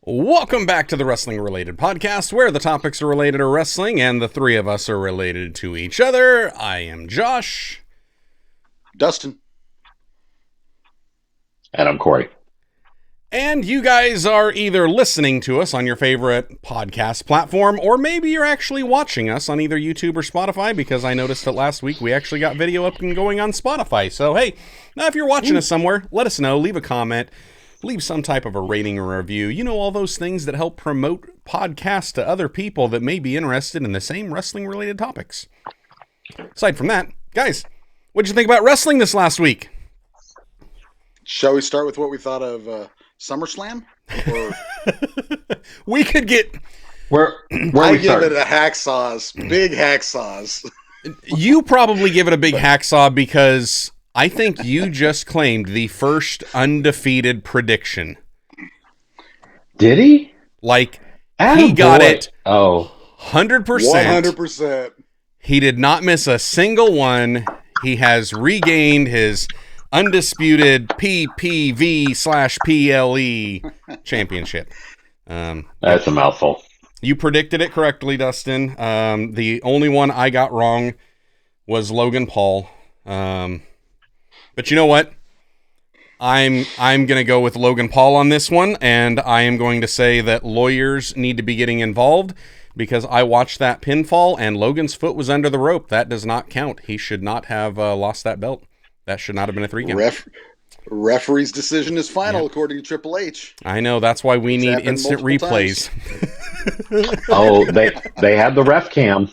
Welcome back to the Wrestling Related Podcast, where the topics are related to wrestling and the three of us are related to each other. I am Josh. Dustin. And I'm Corey. And you guys are either listening to us on your favorite podcast platform, or maybe you're actually watching us on either YouTube or Spotify, because I noticed that last week we actually got video up and going on Spotify. So, hey, now if you're watching us somewhere, let us know, leave a comment. Leave some type of a rating or review. You know, all those things that help promote podcasts to other people that may be interested in the same wrestling-related topics. Aside from that, guys, what did you think about wrestling this last week? Shall we start with what we thought of SummerSlam? Or... We could get... I give it a hacksaws. Big hacksaws. You probably give it a big hacksaw because... I think you just claimed the first undefeated prediction. Did he? Like, he got it 100%. 100%. He did not miss a single one. He has regained his undisputed PPV/PLE championship. That's a mouthful. You predicted it correctly, Dustin. The only one I got wrong was Logan Paul. But you know what? I'm going to go with Logan Paul on this one, and I am going to say that lawyers need to be getting involved because I watched that pinfall, and Logan's foot was under the rope. That does not count. He should not have lost that belt. That should not have been a 3 count. Referee's decision is final, according to Triple H. I know. That's why we need instant replays. They had the ref cam.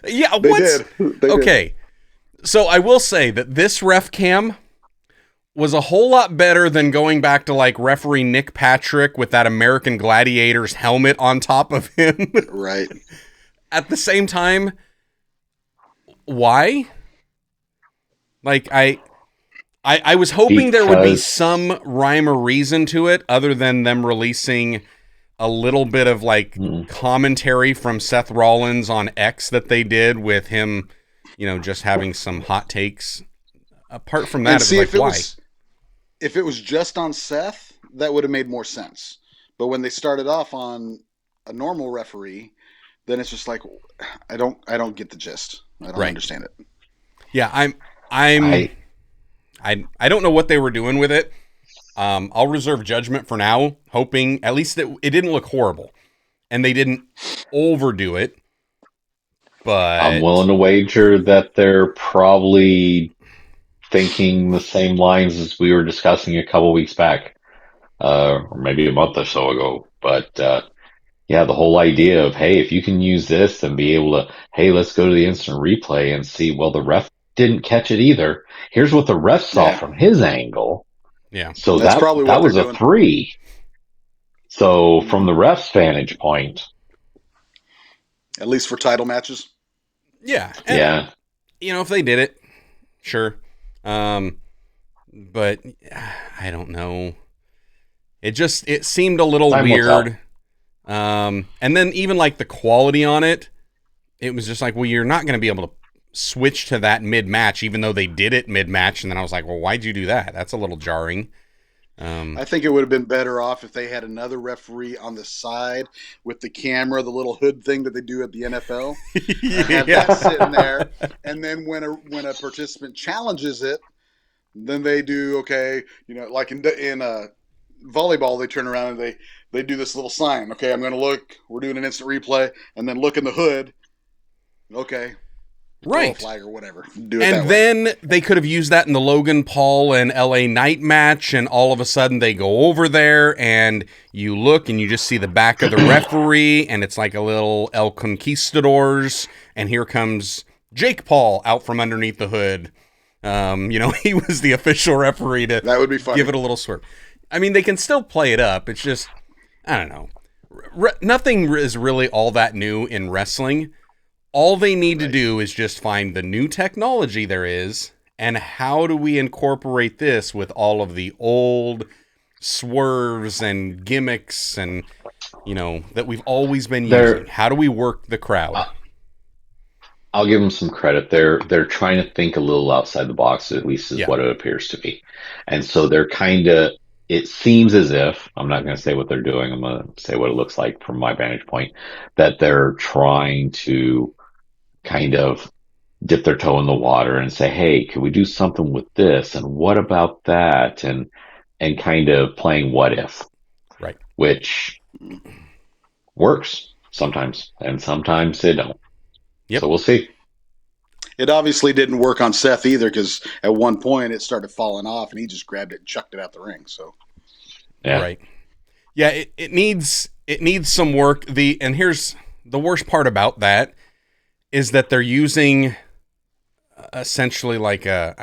Yeah, They did. Okay. So I will say that this ref cam was a whole lot better than going back to like referee Nick Patrick with that American Gladiators helmet on top of him. Right. At the same time, why? Like I was hoping there would be some rhyme or reason to it other than them releasing a little bit of like commentary from Seth Rollins on X that they did with him, you know, just having some hot takes. Apart from that, see, it's like, why? If it was just on Seth, that would have made more sense. But when they started off on a normal referee, then it's just like, I don't get the gist. I don't understand it. Yeah, I don't know what they were doing with it. I'll reserve judgment for now, hoping at least it didn't look horrible, and they didn't overdo it. But I'm willing to wager that they're probably thinking the same lines as we were discussing a couple weeks back, or maybe a month or so ago. But yeah, the whole idea of, hey, if you can use this and be able to, hey, let's go to the instant replay and see, well, the ref didn't catch it either. Here's what the ref saw from his angle. Yeah. So that was a 3. So from the ref's vantage point, at least for title matches. Yeah. And, you know, if they did it, sure. But I don't know. It seemed a little weird. And then even like the quality on it, it was just like, well, you're not going to be able to switch to that mid-match, even though they did it mid-match. And then I was like, well, why'd you do that? That's a little jarring. I think it would have been better off if they had another referee on the side with the camera, the little hood thing that they do at the NFL. Have that sitting there, and then when a participant challenges it, then they do like in volleyball, they turn around and they do this little sign. Okay, I'm going to look. We're doing an instant replay, and then look in the hood. Okay. Right. Flag or whatever. And then they could have used that in the Logan Paul and LA Knight match, and all of a sudden they go over there and you look and you just see the back of the referee, and it's like a little El Conquistadors, and here comes Jake Paul out from underneath the hood. He was the official referee to that would be funny. Give it a little swerve. I mean, they can still play it up. It's just, I don't know. Nothing is really all that new in wrestling. All they need to do is just find the new technology there is, and how do we incorporate this with all of the old swerves and gimmicks and, that we've always been using. How do we work the crowd? I'll give them some credit. They're trying to think a little outside the box, at least is what it appears to be. And so they're kind of it seems as if, I'm not going to say what they're doing, I'm going to say what it looks like from my vantage point, that they're trying to kind of dip their toe in the water and say, hey, can we do something with this? And what about that? And kind of playing what if, Right. which works sometimes, and sometimes they don't. Yep. So we'll see. It obviously didn't work on Seth either, because at one point it started falling off and he just grabbed it and chucked it out the ring. So, Yeah. Right. Yeah, it needs some work. And here's the worst part about that is that they're using essentially like an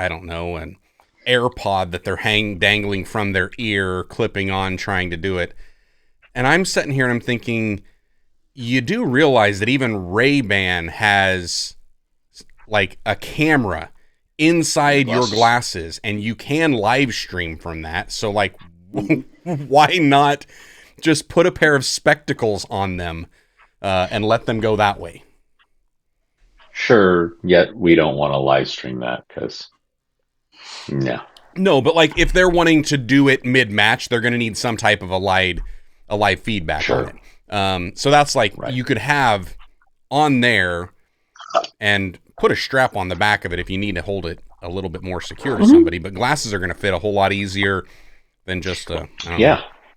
AirPod that they're dangling from their ear, clipping on, trying to do it. And I'm sitting here and I'm thinking, you do realize that even Ray-Ban has like a camera inside your glasses, and you can live stream from that. So like, why not just put a pair of spectacles on them and let them go that way? Sure, yet we don't want to live stream that because, No, but like if they're wanting to do it mid-match, they're going to need some type of a live feedback on it. So that's like you could have on there and put a strap on the back of it if you need to hold it a little bit more secure to somebody. But glasses are going to fit a whole lot easier than just a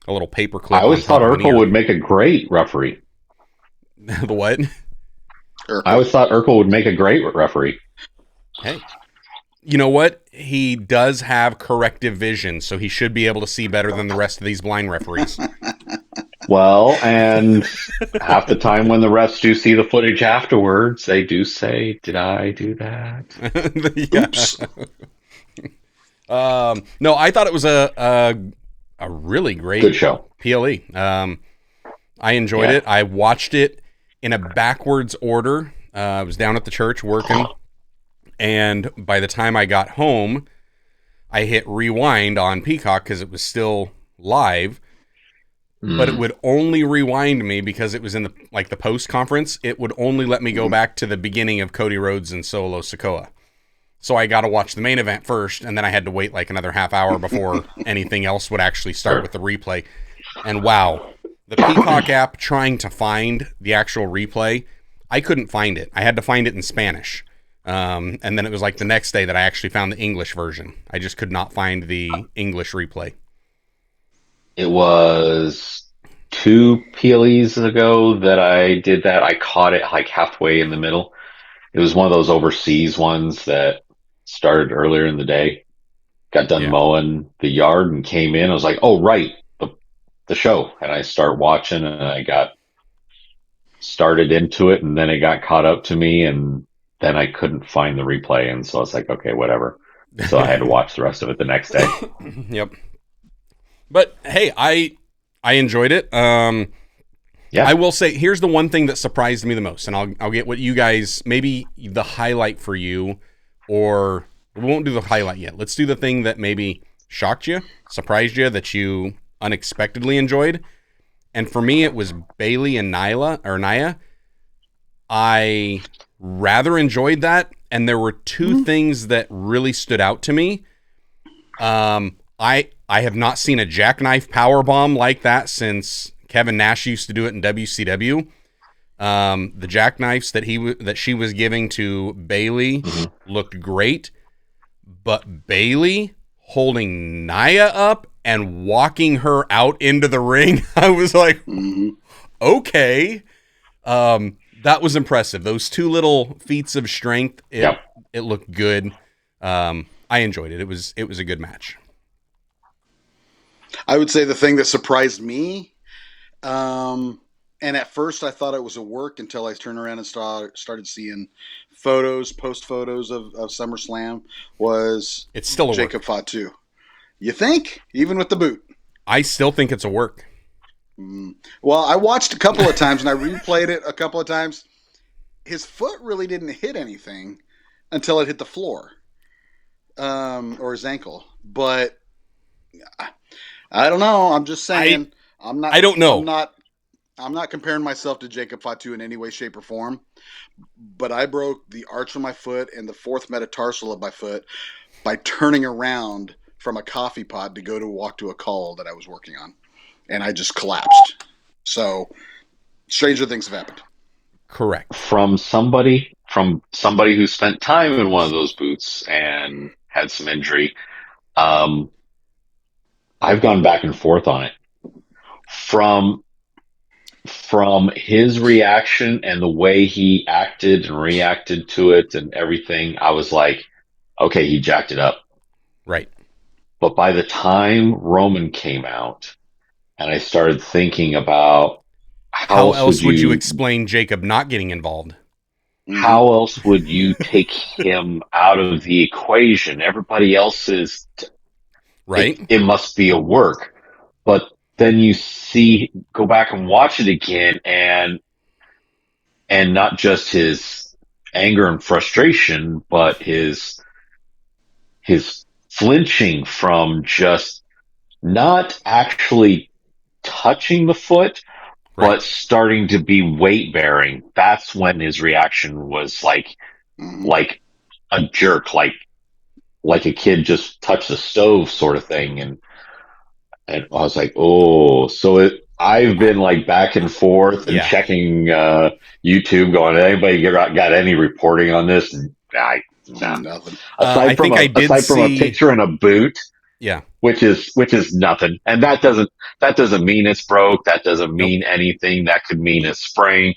little paper clip. I always thought Urkel would make a great referee. The what? I always thought Urkel would make a great referee. Hey, you know what? He does have corrective vision, so he should be able to see better than the rest of these blind referees. Well, and half the time when the refs do see the footage afterwards, they do say, "Did I do that?" Oops. No, I thought it was a really great good show. PLE. I enjoyed it. I watched it in a backwards order. I was down at the church working, and by the time I got home, I hit rewind on Peacock because it was still live. But it would only rewind me because it was in the post conference. It would only let me go back to the beginning of Cody Rhodes and Solo Sikoa. So I got to watch the main event first, and then I had to wait like another half hour before anything else would actually start with the replay. And wow, the Peacock app trying to find the actual replay, I couldn't find it. I had to find it in Spanish. And then it was like the next day that I actually found the English version. I just could not find the English replay. It was 2 PLEs ago that I did that. I caught it like halfway in the middle. It was one of those overseas ones that started earlier in the day. Got done mowing the yard and came in. I was like, oh, right, the show. And I start watching, and I got started into it, and then it got caught up to me, and then I couldn't find the replay. And so I was like, okay, whatever. So I had to watch the rest of it the next day. Yep. But hey, I enjoyed it. I will say, here's the one thing that surprised me the most, and I'll get what you guys, maybe the highlight for you, or we won't do the highlight yet. Let's do the thing that maybe shocked you, surprised you, that you unexpectedly enjoyed. And for me, it was Bayley and Nia. I rather enjoyed that, and there were two things that really stood out to me. I have not seen a jackknife powerbomb like that since Kevin Nash used to do it in WCW. The jackknifes that she was giving to Bayley looked great, but Bayley holding Nia up and walking her out into the ring, I was like, okay. That was impressive. Those two little feats of strength, it looked good. I enjoyed it. It was a good match. I would say the thing that surprised me, and at first I thought it was a work until I turned around and started seeing post photos of SummerSlam, was it's still a Jacob Fatu. You think? Even with the boot? I still think it's a work. Well, I watched a couple of times and I replayed it a couple of times. His foot really didn't hit anything until it hit the floor, or his ankle. But I don't know. I'm just saying. I don't know. I'm not comparing myself to Jacob Fatu in any way, shape, or form. But I broke the arch of my foot and the fourth metatarsal of my foot by turning around from a coffee pod to go to walk to a call that I was working on, and I just collapsed. So stranger things have happened. Correct. From somebody who spent time in one of those boots and had some injury. I've gone back and forth on it. From his reaction and the way he acted and reacted to it and everything, I was like, okay, he jacked it up. Right. But by the time Roman came out and I started thinking about how else would you explain Jacob not getting involved? How else would you take him out of the equation? Everybody else is right. It must be a work. But then you go back and watch it again, and not just his anger and frustration, but his flinching from just not actually touching the foot, right. but starting to be weight bearing. That's when his reaction was like a jerk, like a kid just touched the stove sort of thing. And I was like, oh, so I've been like back and forth and checking YouTube, going, anybody got any reporting on this? And nothing. Aside from a picture and a boot, yeah, which is nothing, and that doesn't mean it's broke. That doesn't mean anything. That could mean a sprain.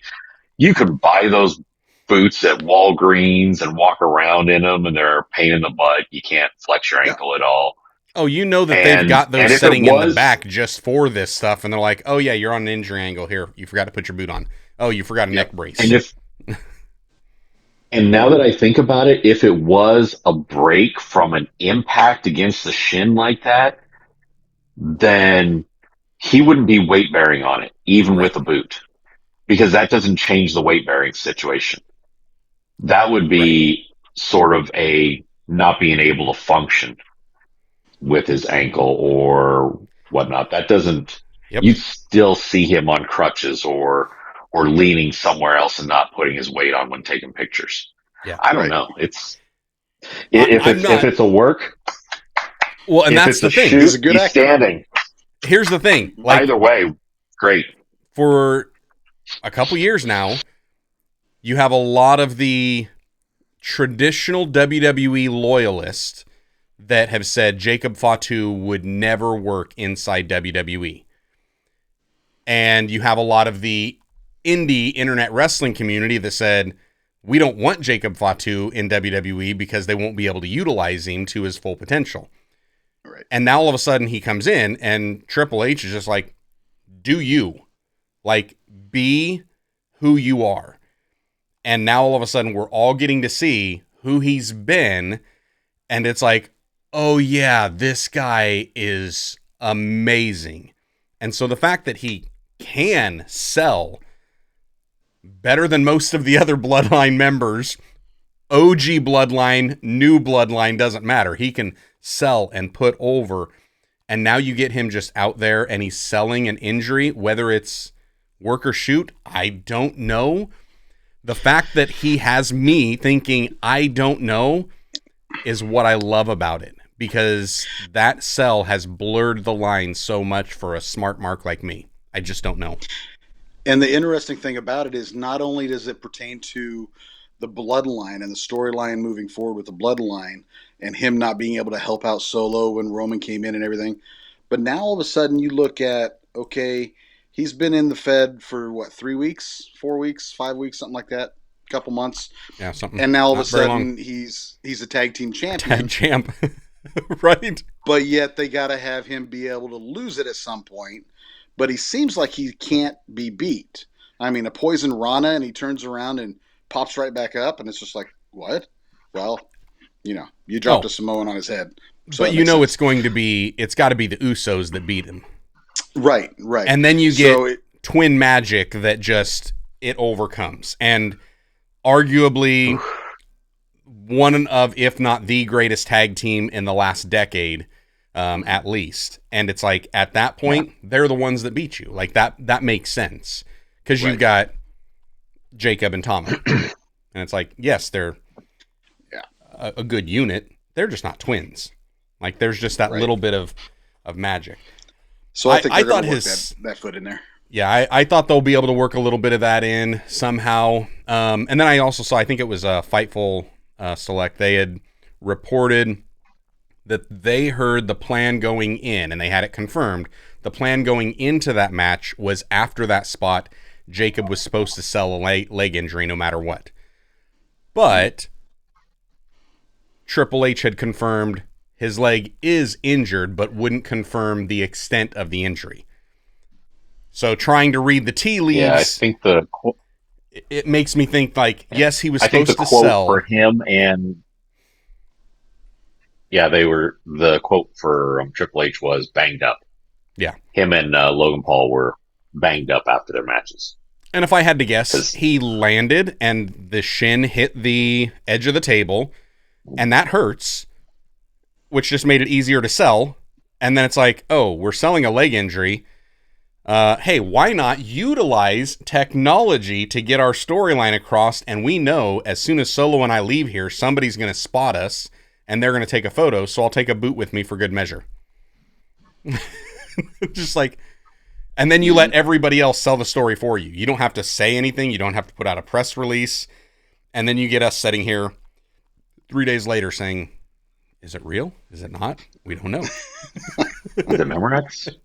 You could buy those boots at Walgreens and walk around in them, and they're a pain in the butt. You can't flex your ankle at all. Oh, you know that they've got those setting in the back just for this stuff, and they're like, oh yeah, you're on an injury angle here. You forgot to put your boot on. Oh, you forgot a neck brace. And now that I think about it, if it was a break from an impact against the shin like that, then he wouldn't be weight bearing on it, even with a boot, because that doesn't change the weight bearing situation. That would be sort of a not being able to function with his ankle or whatnot. That doesn't, you still see him on crutches or leaning somewhere else and not putting his weight on when taking pictures. Yeah. I don't know. If it's a work. Well, and that's the thing. He's a good actor. Standing. Here's the thing. Like, either way, great. For a couple years now, you have a lot of the traditional WWE loyalists that have said Jacob Fatu would never work inside WWE. And you have a lot of the indie internet wrestling community that said, we don't want Jacob Fatu in WWE because they won't be able to utilize him to his full potential. Right. And now all of a sudden he comes in and Triple H is just like, do you. Like, be who you are. And now all of a sudden we're all getting to see who he's been. And it's like, oh yeah, this guy is amazing. And so the fact that he can sell better than most of the other Bloodline members, OG Bloodline, new Bloodline, doesn't matter. He can sell and put over. And now you get him just out there and he's selling an injury, whether it's work or shoot, I don't know. The fact that he has me thinking I don't know is what I love about it, because that sell has blurred the line so much for a smart mark like me. I just don't know. And the interesting thing about it is not only does it pertain to the bloodline and the storyline moving forward with the bloodline and him not being able to help out Solo when Roman came in and everything, but now all of a sudden you look at, okay, he's been in the Fed for what, 3 weeks, 4 weeks, 5 weeks, something like that, a couple months. Yeah, something. And now all of a sudden he's a tag team champion. Tag champ. Right. But yet they got to have him be able to lose it at some point. But he seems like he can't be beat. I mean, a poison Rana, and he turns around and pops right back up, and it's just like, what? Well, you dropped a Samoan on his head. So but it's going to be, it's got to be the Usos that beat him. Right. And then you get twin magic that just, it overcomes. And arguably one of, if not the greatest tag team in the last decade, at least. And it's like, at that point, they're the ones that beat you. Like, that makes sense. Because you've got Jacob and Tama. And it's like, yes, they're a good unit. They're just not twins. Like there's just that little bit of magic. So I think they're going to work that foot in there. Yeah, I thought they'll be able to work a little bit of that in somehow. And then I also saw, I think it was Fightful Select, they had reported that they heard the plan going in, and they had it confirmed. The plan going into that match was after that spot, Jacob was supposed to sell a leg injury no matter what. But Triple H had confirmed his leg is injured, but wouldn't confirm the extent of the injury. So trying to read the tea leaves, yeah, I think it makes me think like, yes, he was I think supposed the to quote sell for him and the quote for Triple H was banged up. Yeah, him and Logan Paul were banged up after their matches. And if I had to guess, he landed and the shin hit the edge of the table, and that hurts, which just made it easier to sell. And then it's like, oh, we're selling a leg injury. Hey, why not utilize technology to get our storyline across? And we know as soon as Solo and I leave here, somebody's going to spot us and they're going to take a photo. So I'll take a boot with me for good measure. Just like, and then you let everybody else sell the story for you. You don't have to say anything. You don't have to put out a press release. And then you get us sitting here 3 days later saying, is it real? Is it not? We don't know. Is it Memorex?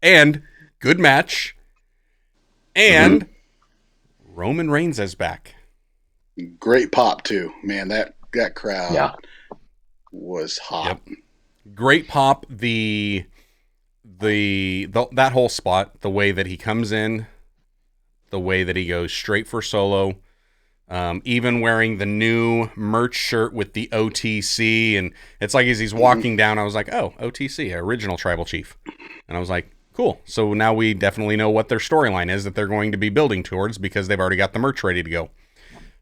And good match. And Roman Reigns is back. Great pop too, man. That crowd was hot. Yep. Great pop. The that whole spot, the way that he comes in, the way that he goes straight for Solo. Even wearing the new merch shirt with the OTC, and it's like as he's walking down, I was like, oh, OTC, original Tribal Chief. And I was like, cool. So now we definitely know what their storyline is that they're going to be building towards because they've already got the merch ready to go.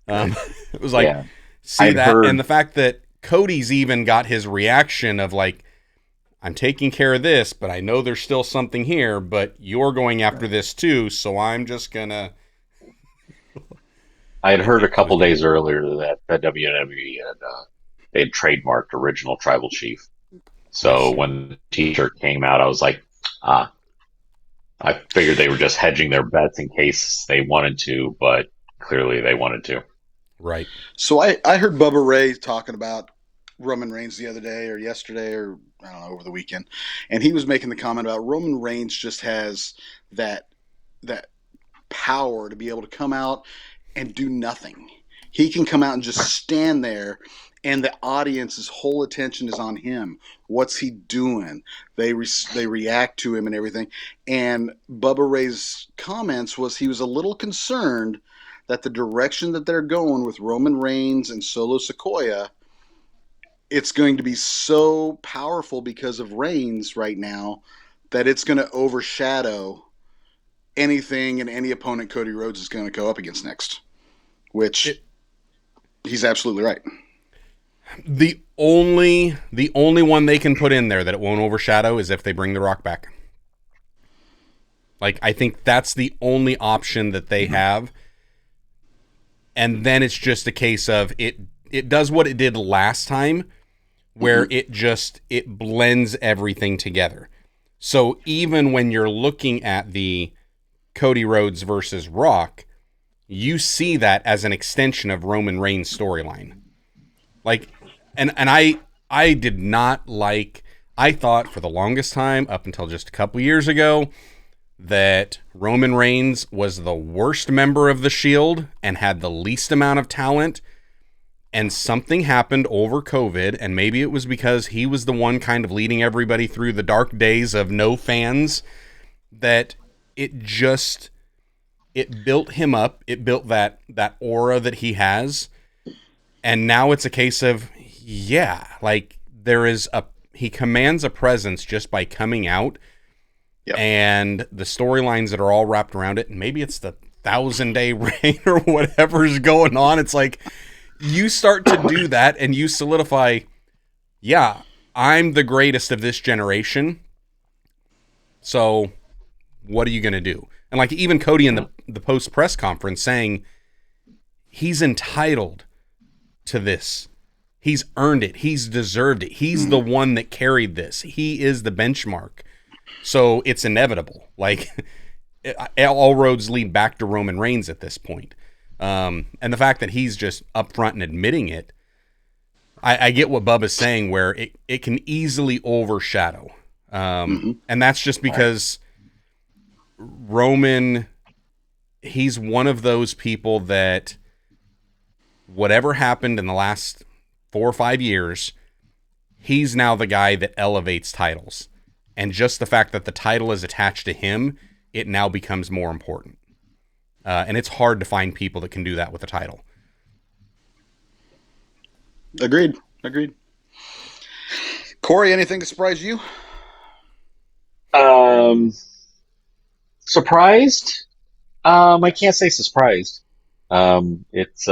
It was like, see that, and the fact that Cody's even got his reaction of like, I'm taking care of this, but I know there's still something here, but you're going after this too, so I'm just gonna... I had heard a couple days earlier that WWE had trademarked original Tribal Chief. So when the t-shirt came out, I was like, I figured they were just hedging their bets in case they wanted to, but clearly they wanted to. Right. So I heard Bubba Ray talking about Roman Reigns the other day or yesterday or I don't know, over the weekend, and he was making the comment about Roman Reigns just has that power to be able to come out and do nothing. He can come out and just stand there, and the audience's whole attention is on him. What's he doing? They react to him and everything. And Bubba Ray's comments was he was a little concerned that the direction that they're going with Roman Reigns and Solo Sikoa, it's going to be so powerful because of Reigns right now that it's going to overshadow anything and any opponent Cody Rhodes is going to go up against next. Which he's absolutely right. The only one they can put in there that it won't overshadow is if they bring The Rock back. Like, I think that's the only option that they have. And then it's just a case of it does what it did last time, where it blends everything together. So even when you're looking at the Cody Rhodes versus Rock, you see that as an extension of Roman Reigns' storyline. Like, and I did not like, I thought for the longest time, up until just a couple years ago, that Roman Reigns was the worst member of the Shield and had the least amount of talent. And something happened over COVID, and maybe it was because he was the one kind of leading everybody through the dark days of no fans, that it built him up. It built that aura that he has. And now it's a case of, like he commands a presence just by coming out. Yep. And the storylines that are all wrapped around it. And maybe it's the 1,000-day reign or whatever's going on. It's like you start to do that and you solidify, I'm the greatest of this generation. So what are you going to do? And like even Cody in the post press conference saying he's entitled to this. He's earned it. He's deserved it. He's the one that carried this. He is the benchmark. So it's inevitable. Like, all roads lead back to Roman Reigns at this point. And the fact that he's just upfront and admitting it, I get what Bubba's saying, where it can easily overshadow. And that's just because Roman, he's one of those people that whatever happened in the last 4 or 5 years, he's now the guy that elevates titles. And just the fact that the title is attached to him, it now becomes more important. And it's hard to find people that can do that with a title. Agreed. Corey, anything to surprise you? Surprised? I can't say surprised. It's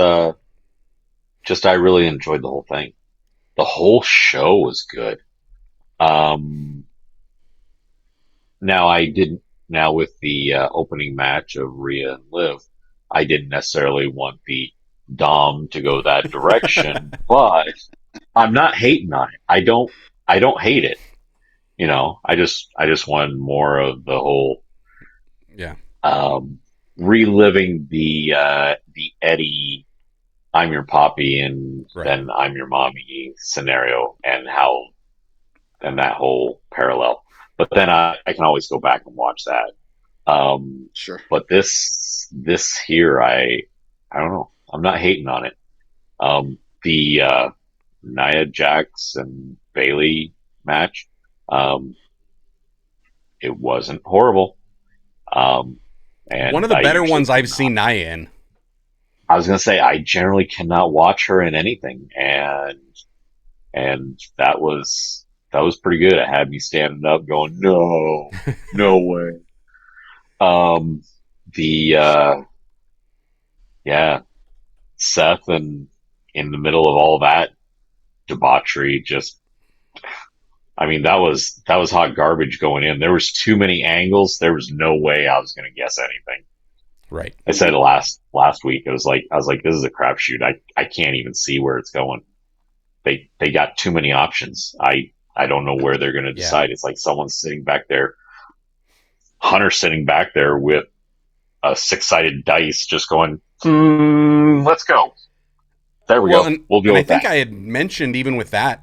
just I really enjoyed the whole thing. The whole show was good. Now with the opening match of Rhea and Liv, I didn't necessarily want the Dom to go that direction, but I'm not hating on it. I don't hate it. You know, I just wanted more of the whole, reliving the Eddie, I'm your poppy and then I'm your mommy scenario, and that whole parallel. But then I can always go back and watch that. Sure. But this here, I don't know. I'm not hating on it. The Nia Jax and Bayley match, it wasn't horrible. And one of the better ones I've seen Nia in. I was going to say, I generally cannot watch her in anything, and that was pretty good. It had me standing up, going, "No, no way." Seth, and in the middle of all that debauchery, just, I mean, that was hot garbage going in. There was too many angles. There was no way I was going to guess anything. Right. I said last week, I was like, this is a crapshoot. I can't even see where it's going. They got too many options. I don't know where they're going to decide. It's like someone's sitting back there, Hunter sitting back there with a 6-sided dice, just going, let's go. There we go. We'll go with that. I think I had mentioned, even with that,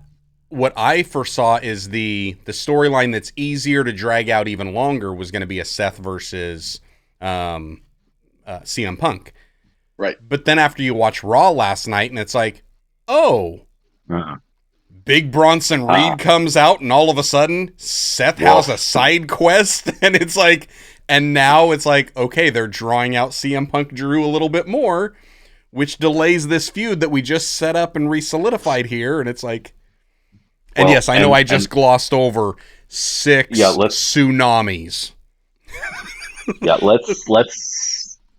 what I foresaw is the storyline that's easier to drag out even longer was going to be a Seth versus CM Punk. Right. But then after you watch Raw last night, and it's like, big Bronson Reed comes out, and all of a sudden Seth has a side quest, and it's like, and now it's like, okay, they're drawing out CM Punk Drew a little bit more, which delays this feud that we just set up and re-solidified here, and it's like, and yes, I know I just glossed over 6 tsunamis.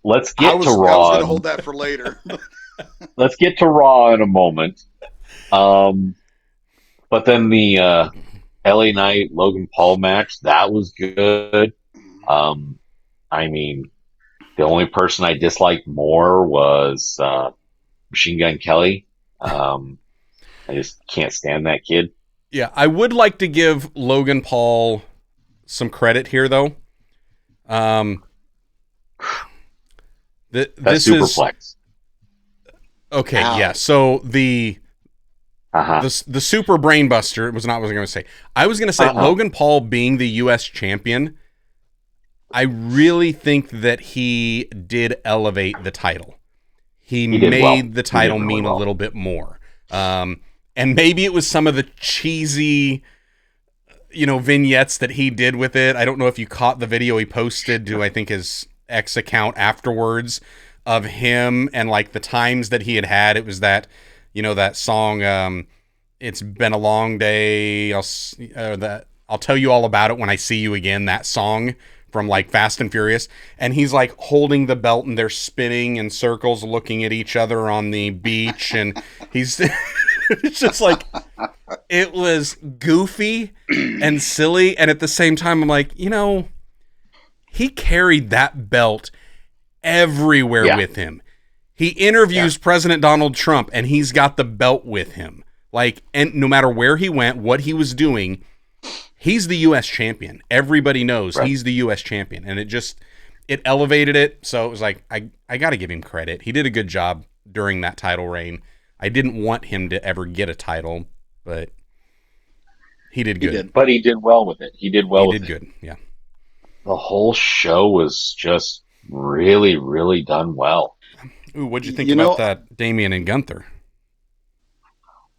Let's get to Raw. I was going to hold that for later. Let's get to Raw in a moment. But then the LA Knight Logan Paul match, that was good. I mean, the only person I disliked more was Machine Gun Kelly. I just can't stand that kid. Yeah, I would like to give Logan Paul some credit here, though. This superplex. Okay, yeah. So the super brain buster was not what I was going to say. I was going to say Logan Paul being the U.S. champion, I really think that he did elevate the title. He made the title mean a little bit more. And maybe it was some of the cheesy, vignettes that he did with it. I don't know if you caught the video he posted to, I think, his X account afterwards of him and like the times that he had. It was that, that song, It's Been a Long Day. I'll tell you all about it when I see you again. That song from like Fast and Furious. And he's like holding the belt and they're spinning in circles, looking at each other on the beach. And he's, it's just like, it was goofy and silly. And at the same time, I'm like, he carried that belt everywhere with him. He interviews President Donald Trump and he's got the belt with him. Like, and no matter where he went, what he was doing, he's the U.S. champion. Everybody knows he's the U.S. champion. And it elevated it. So it was like, I got to give him credit. He did a good job during that title reign. I didn't want him to ever get a title, but he did good. But he did well with it. He did good, yeah. The whole show was just really, really done well. Ooh, what'd you think about that Damian and Gunther?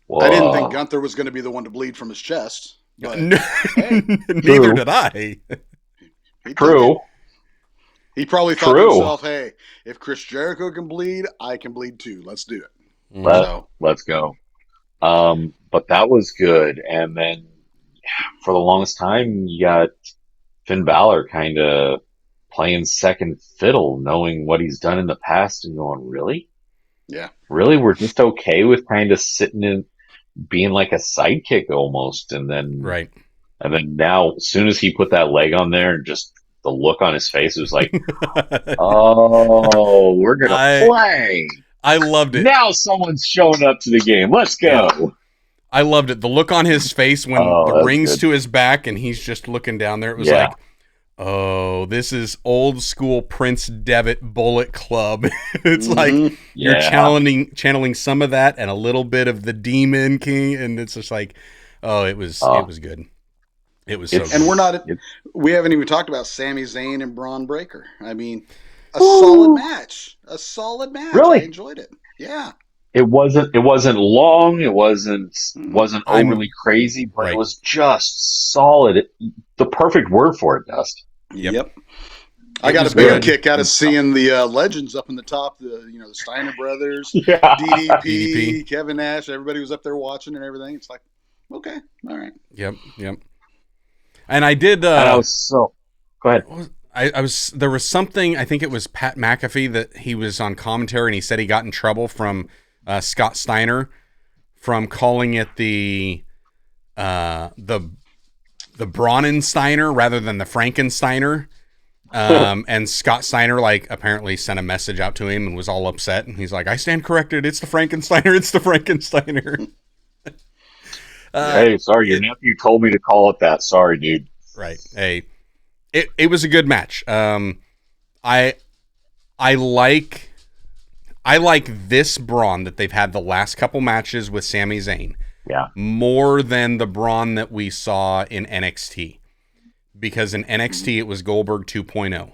Whoa. I didn't think Gunther was going to be the one to bleed from his chest. But, hey, neither did I. True. He probably thought to himself, hey, if Chris Jericho can bleed, I can bleed too. Let's do it. Let's go. But that was good. And then for the longest time, you got Finn Balor kind of playing second fiddle, knowing what he's done in the past and going, really? Yeah. Really? We're just okay with kind of sitting in, being like a sidekick almost. And then, and then now, as soon as he put that leg on there and just the look on his face was like, oh, we're going to play. I loved it. Now someone's showing up to the game. Let's go. Yeah. I loved it. The look on his face when the ring's to his back and he's just looking down there. It was like, oh, this is old school Prince Devitt Bullet Club. It's like you're channeling some of that and a little bit of the Demon King, and it's just like, it was good. It was so good. And we haven't even talked about Sami Zayn and Braun Breaker. I mean, a solid match. Really? I enjoyed it. Yeah. It wasn't long. It wasn't overly crazy, but it was just solid. The perfect word for it, Dust. Yep. I got a big kick out of seeing the legends up in the top. The Steiner brothers, DDP, Kevin Nash. Everybody was up there watching and everything. It's like, okay, all right. Yep. And I did. Go ahead. There was something. I think it was Pat McAfee that he was on commentary and he said he got in trouble from Scott Steiner from calling it the Braunensteiner rather than the Frankensteiner. And Scott Steiner apparently sent a message out to him and was all upset. And he's like, I stand corrected. It's the Frankensteiner. It's the Frankensteiner. Hey, sorry. Your nephew told me to call it that. Sorry, dude. Right. Hey, it was a good match. I like this Braun that they've had the last couple matches with Sami Zayn. Yeah. More than the Braun that we saw in NXT. Because in NXT, it was Goldberg 2.0. Right.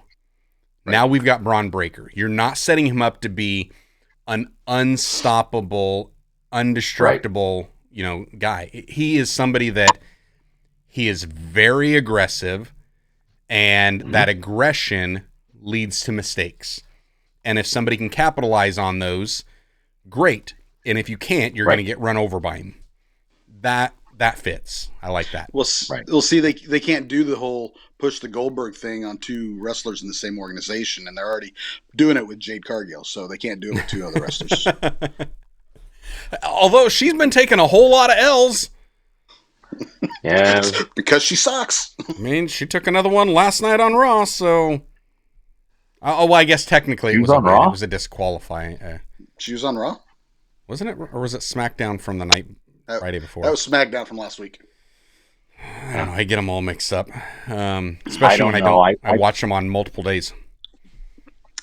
Now we've got Braun Breaker. You're not setting him up to be an unstoppable, indestructible, guy. He is somebody that he is very aggressive, and that aggression leads to mistakes. And if somebody can capitalize on those, great. And if you can't, you're going to get run over by him. That fits. I like that. Well, we'll see. They can't do the whole push the Goldberg thing on two wrestlers in the same organization, and they're already doing it with Jade Cargill, so they can't do it with two other wrestlers. Although she's been taking a whole lot of L's. Yeah, because she sucks. I mean, she took another one last night on Raw, so. Well, I guess technically it was on Raw. It was a disqualifying. She was on Raw, wasn't it, or was it SmackDown from the night? Friday before. That was SmackDown from last week. I don't know. I get them all mixed up, especially when I watch them on multiple days.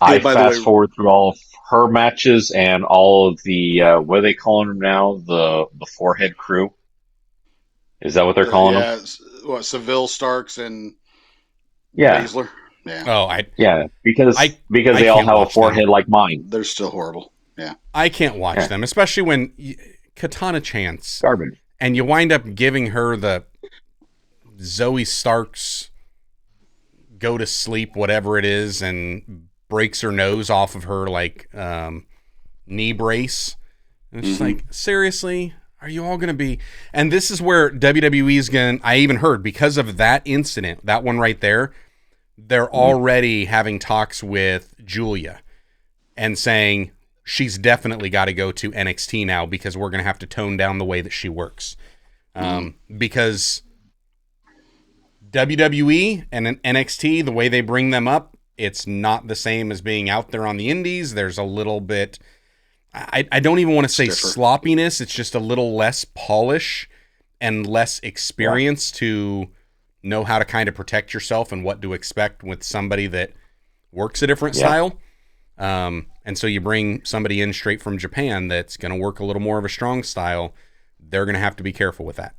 I fast forward through all of her matches and all of the what are they calling them now? The forehead crew. Is that what they're calling them? Yeah, Seville, Starks, and Yeah. Baszler. Yeah. Oh, because they all have a forehead like mine. They're still horrible. Yeah. I can't watch them, especially when Katana Chance. Garbage. And you wind up giving her the Zoe Starks go to sleep, whatever it is, and breaks her nose off of her knee brace. And it's just like, seriously? Are you all going to be... And this is where WWE is going to... I even heard, because of that incident, that one right there, they're already having talks with Julia and saying she's definitely got to go to NXT now because we're going to have to tone down the way that she works. Because WWE and NXT, the way they bring them up, it's not the same as being out there on the indies. There's a little bit... I don't even want to say Stiffer. sloppiness. It's just a little less polish and less experience to know how to kind of protect yourself and what to expect with somebody that works a different style. And so you bring somebody in straight from Japan that's going to work a little more of a strong style. They're going to have to be careful with that.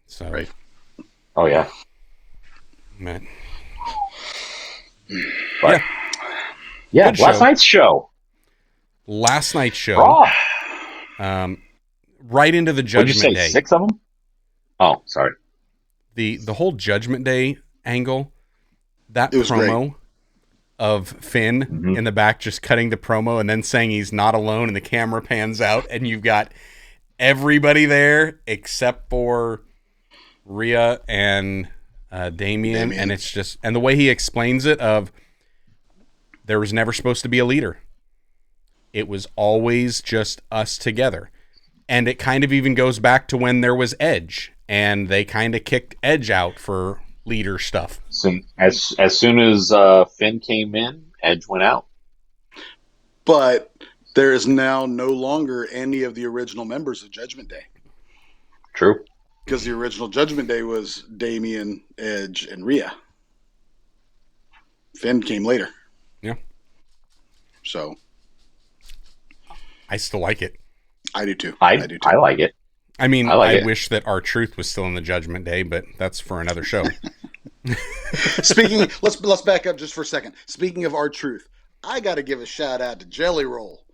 So, Right. Oh yeah. Man. But, yeah. Good Last show. night's show. Last night's show. Raw. Right into the What'd you Judgment say? Day. 6 of them? Oh, sorry. The whole Judgment Day angle, that It was promo of Finn in the back just cutting the promo and then saying he's not alone, and the camera pans out and you've got everybody there except for Rhea and Damien, and it's just, and the way he explains it of there was never supposed to be a leader. It was always just us together. And it kind of even goes back to when there was Edge, and they kind of kicked Edge out for leader stuff. So as soon as Finn came in, Edge went out. But there is now no longer any of the original members of Judgment Day. True. Because the original Judgment Day was Damien, Edge, and Rhea. Finn came later. Yeah. So I still like it. I do too. I do too. I like it. I mean, I like I it. wish that R-Truth was still in the Judgment Day, but that's for another show. Speaking, let's back up just for a second. Speaking of R-Truth, I got to give a shout out to Jelly Roll,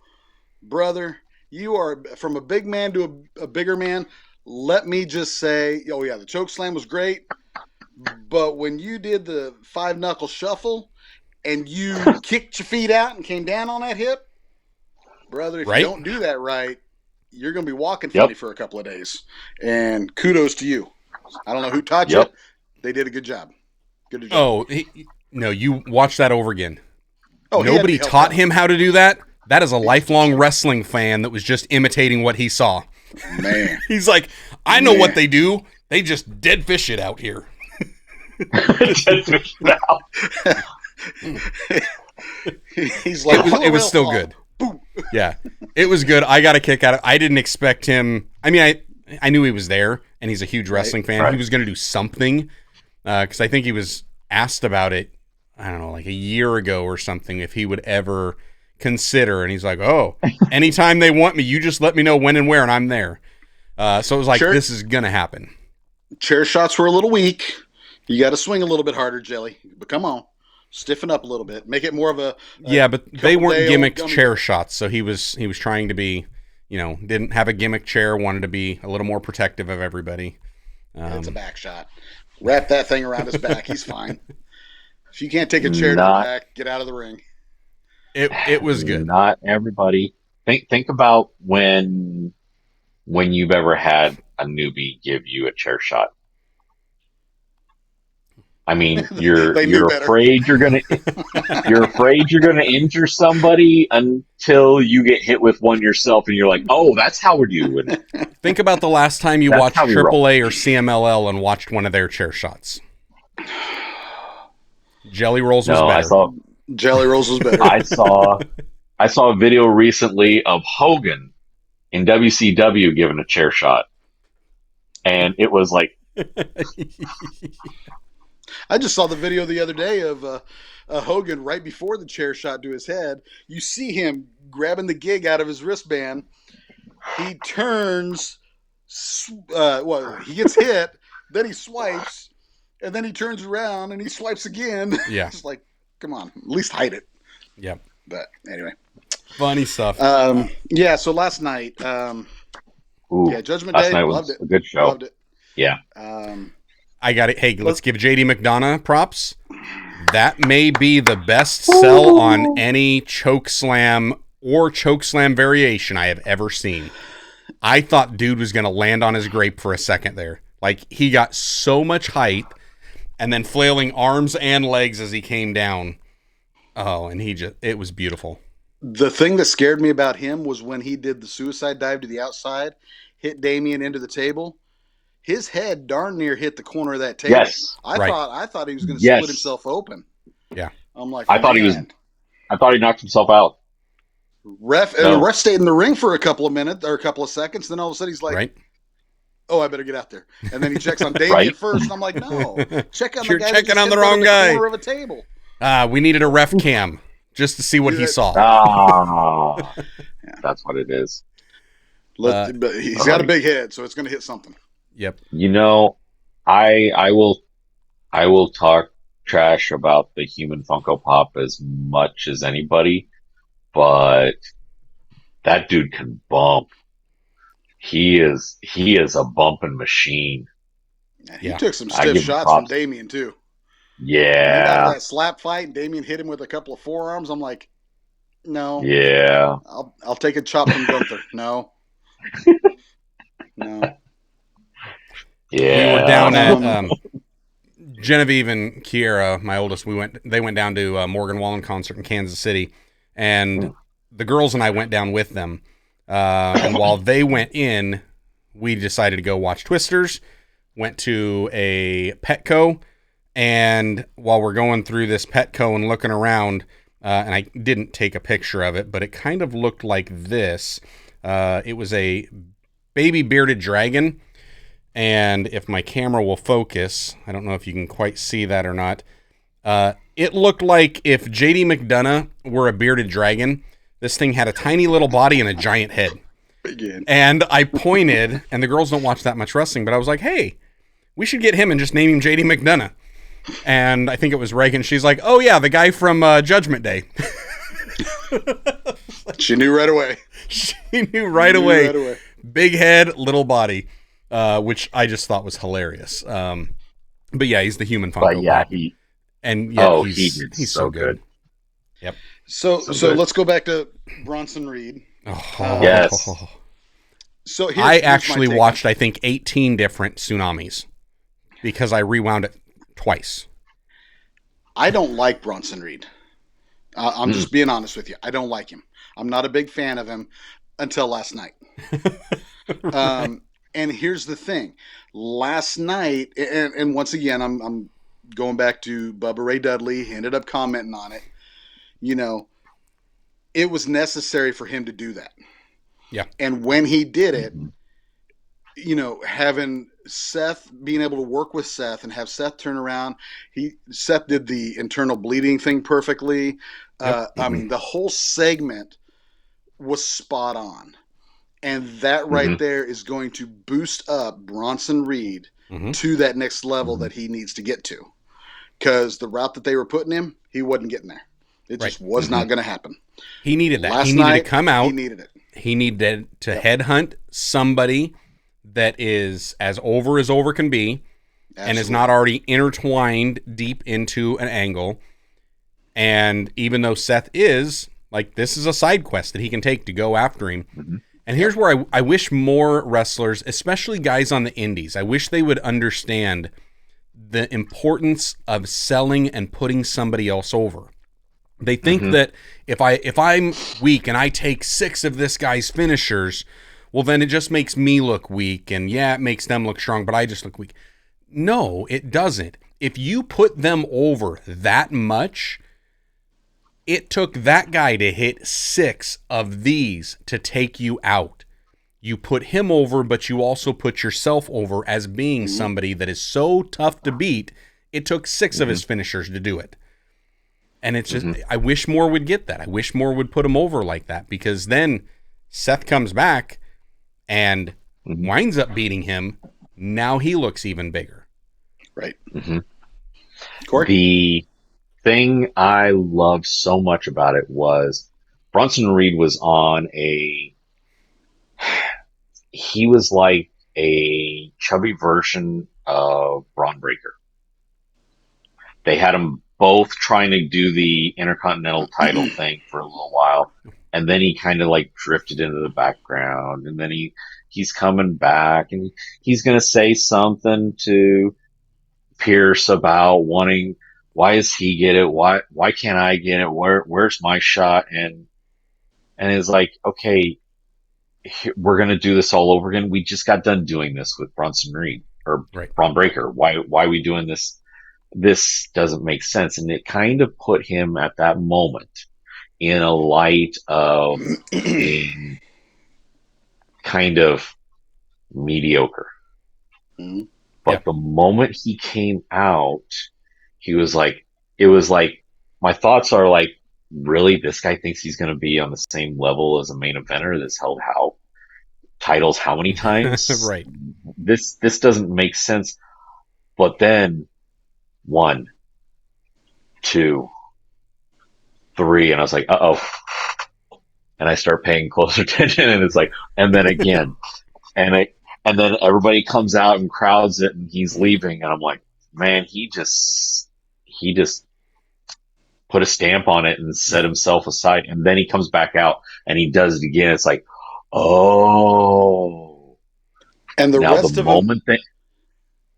brother. You are from a big man to a bigger man. Let me just say, oh yeah, the choke slam was great, but when you did the 5-knuckle shuffle and you kicked your feet out and came down on that hip, brother, if Right? you don't do that right, you're going to be walking funny for a couple of days. And kudos to you. I don't know who taught you. They did a good job. Good job. Oh, no, you watch that over again. Oh, nobody taught him how to do that. That is a lifelong wrestling fan that was just imitating what he saw. Man. He's like, I know what they do. They just dead fish it out here. He's like, it was still good. Boom. Yeah, it was good. I got a kick out of it. I didn't expect him. I mean, I knew he was there, and he's a huge wrestling fan. Right. He was going to do something, because I think he was asked about it, I don't know, like a year ago or something, if he would ever consider. And he's like, oh, anytime they want me, you just let me know when and where, and I'm there. So it was like, this is going to happen. Chair shots were a little weak. You got to swing a little bit harder, Jelly. But come on. Stiffen up a little bit. Make it more of a yeah, but they weren't gimmicked chair shots, so he was trying to be, didn't have a gimmick chair, wanted to be a little more protective of everybody. It's a back shot. Wrap that thing around his back. He's fine. If you can't take a chair to the back, get out of the ring. It was good. Not everybody. Think about when you've ever had a newbie give you a chair shot. I mean, you're afraid you're gonna injure somebody until you get hit with one yourself, and you're like, "Oh, that's how we're doing." Think about the last time you watched AAA or CMLL and watched one of their chair shots. Jelly Rolls was better. Jelly Rolls was better. I saw a video recently of Hogan in WCW giving a chair shot, and it was like. I just saw the video the other day of Hogan right before the chair shot to his head. You see him grabbing the gig out of his wristband. He turns, he gets hit, then he swipes, and then he turns around and he swipes again. Yeah. It's like, come on, at least hide it. Yep. But anyway. Funny stuff. Yeah, so last night, Judgment Day, night was loved it. A good show. Loved it. Yeah. I got it. Hey, let's give JD McDonough props. That may be the best sell on any chokeslam or chokeslam variation I have ever seen. I thought dude was going to land on his grape for a second there. Like, he got so much height and then flailing arms and legs as he came down. Oh, and it was beautiful. The thing that scared me about him was when he did the suicide dive to the outside, hit Damien into the table. His head darn near hit the corner of that table. Yes, I thought he was going to split himself open. Yeah, I'm like, I thought he knocked himself out. And the ref stayed in the ring for a couple of minutes or a couple of seconds. Then all of a sudden he's like, right. "Oh, I better get out there." And then he checks on Damien first. And I'm like, "No, check on You're the guy checking that just on the hit wrong in guy. corner of a table." We needed a ref cam just to see what he saw. That's what it is. But he's got a big head, so it's going to hit something. Yep. You know, I will talk trash about the human Funko Pop as much as anybody, but that dude can bump. He is a bumping machine. And he took some stiff shots from Damien too. Yeah. He got that slap fight. Damien hit him with a couple of forearms. I'm like, no. Yeah. I'll take a chop from Gunther. No. No. Yeah. We were down at Genevieve and Kiera, my oldest. They went down to a Morgan Wallen concert in Kansas City, and the girls and I went down with them. And while they went in, we decided to go watch Twisters. Went to a Petco, and while we're going through this Petco and looking around, and I didn't take a picture of it, but it kind of looked like this. It was a baby bearded dragon, and if my camera will focus, I don't know if you can quite see that or not. It looked like if JD McDonough were a bearded dragon. This thing had a tiny little body and a giant head. Again. And I pointed, and the girls don't watch that much wrestling, but I was like, hey, we should get him and just name him JD McDonough. And I think it was Reagan. She's like, oh, yeah, the guy from Judgment Day. She knew right away. She knew right away. Big head, little body, which I just thought was hilarious. But yeah, he's the human Funko. But yeah, Pop. He's so good. Yep. So let's go back to Bronson Reed. Yes. So I actually watched, I think, 18 different tsunamis because I rewound it twice. I don't like Bronson Reed. I'm just being honest with you. I don't like him. I'm not a big fan of him until last night. And here's the thing. Last night, and once again, I'm going back to Bubba Ray Dudley. He ended up commenting on it. You know, it was necessary for him to do that. Yeah. And when he did it, you know, having Seth, being able to work with Seth and have Seth turn around, Seth did the internal bleeding thing perfectly. Yep. I mean, the whole segment was spot on. And that right there is going to boost up Bronson Reed to that next level that he needs to get to. Because the route that they were putting him, he wasn't getting there. It just was not going to happen. He needed that. He needed to come out. He needed it. He needed to headhunt somebody that is as over can be. Absolutely. And is not already intertwined deep into an angle. And even though Seth is, like, this is a side quest that he can take to go after him. And here's where I wish more wrestlers, especially guys on the indies, I wish they would understand the importance of selling and putting somebody else over. They think that if I'm weak and I take 6 of this guy's finishers, well, then it just makes me look weak. And yeah, it makes them look strong, but I just look weak. No, it doesn't. If you put them over that much, it took that guy to hit 6 of these to take you out. You put him over, but you also put yourself over as being somebody that is so tough to beat. It took 6 of his finishers to do it. And it's just, I wish more would get that. I wish more would put him over like that, because then Seth comes back and winds up beating him. Now he looks even bigger. Right. Corey? The thing I loved so much about it was Bronson Reed was on he was like a chubby version of Braun Breaker. They had him both trying to do the Intercontinental title thing for a little while, and then he kind of like drifted into the background, and then he's coming back, and he's going to say something to Pierce about wanting, why does he get it? Why can't I get it? Where's my shot? And it's like, okay, we're going to do this all over again. We just got done doing this with Bronson Reed or Braun Breaker. Why are we doing this? This doesn't make sense. And it kind of put him at that moment in a light of being kind of mediocre. Mhm. But the moment he came out, he was like, it was like, my thoughts are like, really, this guy thinks he's going to be on the same level as a main eventer that's held how titles how many times? Right. This doesn't make sense. But then 1, 2, 3, and I was like, uh-oh. And I start paying closer attention, and it's like, and then again, and then everybody comes out and crowds it, and he's leaving, and I'm like, man, he just put a stamp on it and set himself aside, and then he comes back out and he does it again. It's like, oh, And the now rest the of them, moment that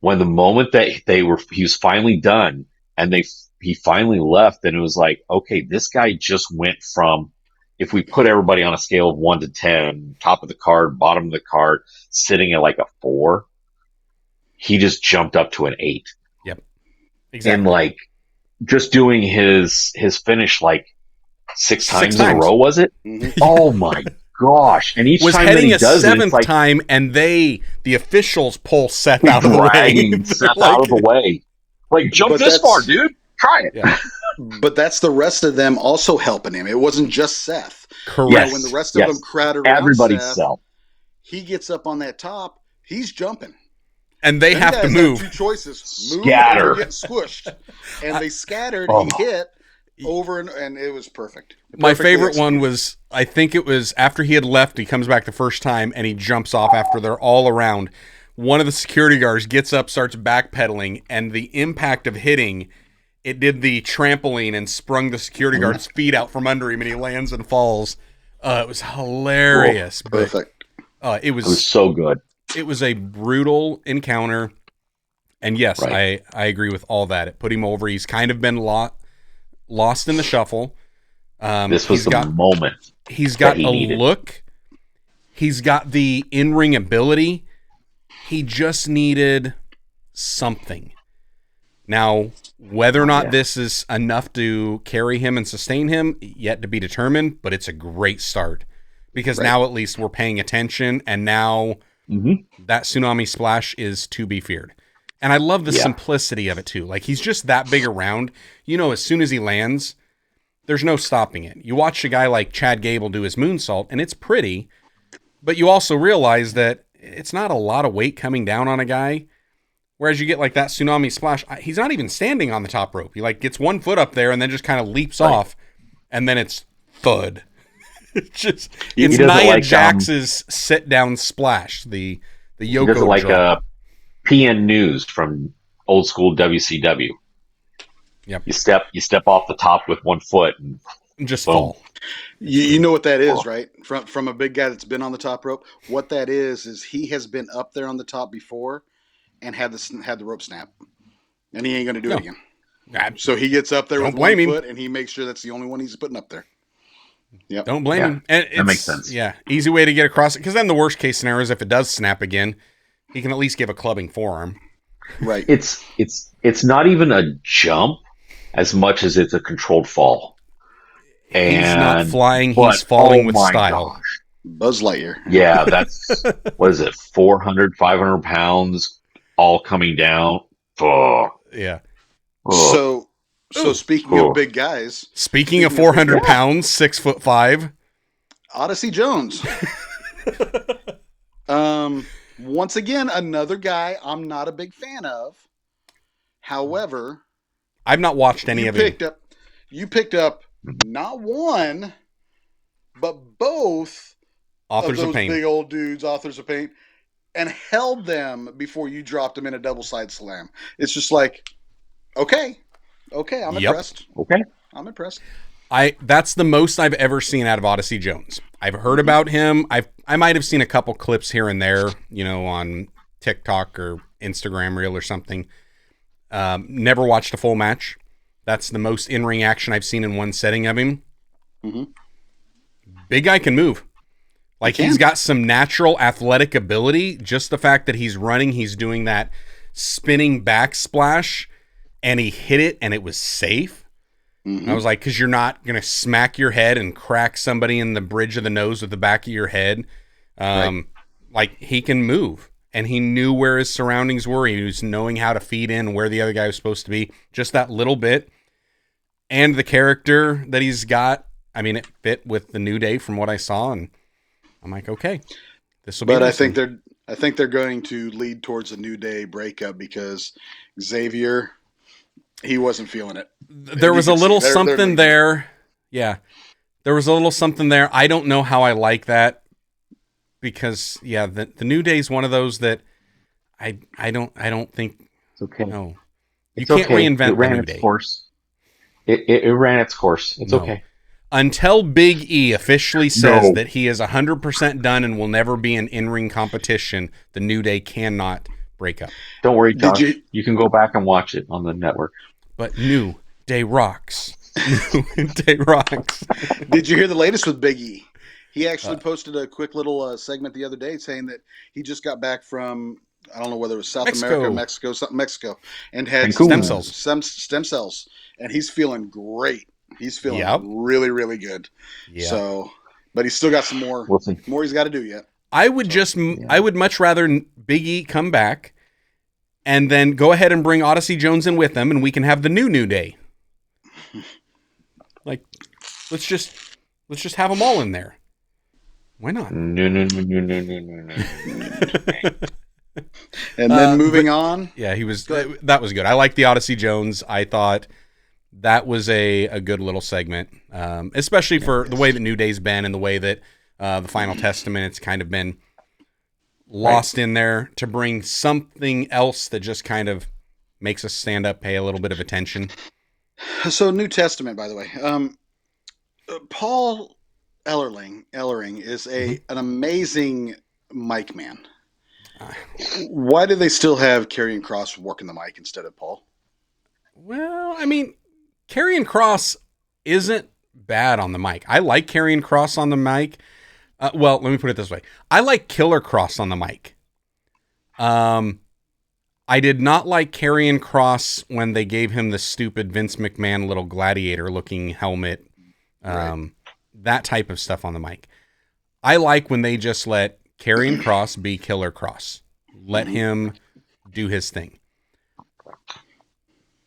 when the moment that he was finally done, and he finally left, and it was like, okay, this guy just went from, if we put everybody on a scale of 1 to 10, top of the card, bottom of the card, sitting at like a 4, he just jumped up to an 8. Yep. Exactly. And like just doing his finish like six times in a row, was it? Mhm. Oh my gosh. And each was time that heading he a does seventh it, it's like time, and the officials pull Seth out of the way. dragging Seth Like- out of the way. Like, jump But this that's- far, dude. Try it. Yeah. But that's the rest of them also helping him. It wasn't just Seth. Correct. You know, Yes. when the rest of them crowded around Everybody's Seth, self. he gets up on that top, he's jumping. And they Them have to guys move. Two choices: move Scatter. or get squished. And they scattered. Oh. He hit over, and it was perfect. My Perfectly favorite one executed. was, I think it was after he had left, he comes back the first time and he jumps off after they're all around. One of the security guards gets up, starts backpedaling, and the impact of hitting, it did the trampoline and sprung the security guard's feet out from under him, and he lands and falls. It was hilarious. But, Perfect. it It was was so good. it was a brutal encounter. And yes, Right. I agree with all that. It put him over. He's kind of been lost in the shuffle. This was the moment. He's got he a needed. look. He's got the in-ring ability. He just needed something. Now, whether or not this is enough to carry him and sustain him, yet to be determined, but it's a great start. Because now at least we're paying attention, and now that tsunami splash is to be feared. And I love the simplicity of it, too. Like, he's just that big around. You know, as soon as he lands, there's no stopping it. You watch a guy like Chad Gable do his moonsault, and it's pretty, but you also realize that it's not a lot of weight coming down on a guy. Whereas you get like that tsunami splash, he's not even standing on the top rope. He like gets one foot up there and then just kind of leaps off, and then it's thud. It's He does Nia it like, Jax's sit down splash, the He Yoko does it like drop. PN News from old school WCW. Yep. You step off the top with one foot, and And just boom. fall. You know what that is, right? From a big guy that's been on the top rope. What that is he has been up there on the top before and had the rope snap, and he ain't going to do it again. So he gets up there Don't with blame one him. foot, and he makes sure that's the only one he's putting up there. Yep. Don't blame him. And that makes sense. Yeah, easy way to get across it. Because then the worst case scenario is if it does snap again, he can at least give a clubbing forearm. Right. It's not even a jump as much as it's a controlled fall. He's not And- flying, but, he's falling oh with my style. gosh. Buzz Lightyear. Yeah, that's, what is it, 400, 500 pounds all coming down. Oh, Yeah. So speaking Ooh. of big guys, Speaking of 400 pounds, 6'5". Odyssey Jones. Once again, another guy I'm not a big fan of. However, I've not watched any of it. You picked up not one, but both Authors of of those Pain. big old dudes, Authors of Pain, and held them before you dropped them in a double side slam. It's just like, okay, I'm Yep. impressed. okay. I'm impressed. That's the most I've ever seen out of Odyssey Jones. I've heard about him. I might have seen a couple clips here and there, on TikTok or Instagram Reel or something. Never watched a full match. That's the most in-ring action I've seen in one setting of him. Mhm. Big guy can move. Like, He can. he's got some natural athletic ability. Just the fact that he's running, he's doing that spinning back splash, and he hit it, and it was safe. I was like, because you're not going to smack your head and crack somebody in the bridge of the nose with the back of your head. Right. Like, he can move, and he knew where his surroundings were. He was knowing how to feed in where the other guy was supposed to be, just that little bit. And the character that he's got, I mean, it fit with the New Day from what I saw, and I'm like, okay, this will be. But awesome. I think they're going to lead towards a New Day breakup because Xavier, he wasn't feeling it. There was a little something there. Yeah, there was a little something there. I don't know how I like that because the New Day is one of those that I don't think It's okay. No, you It's can't okay. reinvent It ran the New its Day. course. It ran its course. It's No. okay. Until Big E officially says that he is 100% done and will never be in in-ring competition, the New Day cannot break up. Don't worry, Josh. you- You can go back and watch it on the network. But New Day rocks. New Day rocks. Did you hear the latest with Big E? He actually posted a quick little segment the other day saying that he just got back from, I don't know whether it was South America, Mexico, and had Stem cells. Some stem cells, and he's feeling great. He's feeling Yep. really, really good. Yeah. So, but he's still got some more he's got to do yet. I would I would much rather Big E come back and then go ahead and bring Odyssey Jones in with them, and we can have the New Day. Like, let's just have them all in there. Why not? No. And then moving on. Yeah, that was good. I like the Odyssey Jones. I thought that was a good little segment, especially for the way that New Day's been and the way that the Final Testament, it's kind of been lost in there, to bring something else that just kind of makes us stand up, pay a little bit of attention. So New Testament, by the way, Paul Ellering is an amazing mic man. Why do they still have Karrion Kross working the mic instead of Paul? Well, I mean, Karrion Kross isn't bad on the mic. I like Karrion Kross on the mic. Well, let me put it this way. I like Killer Kross on the mic. I did not like Karrion Kross when they gave him the stupid Vince McMahon little gladiator-looking helmet, that type of stuff on the mic. I like when they just let Karrion Kross be Killer Kross. Let him do his thing.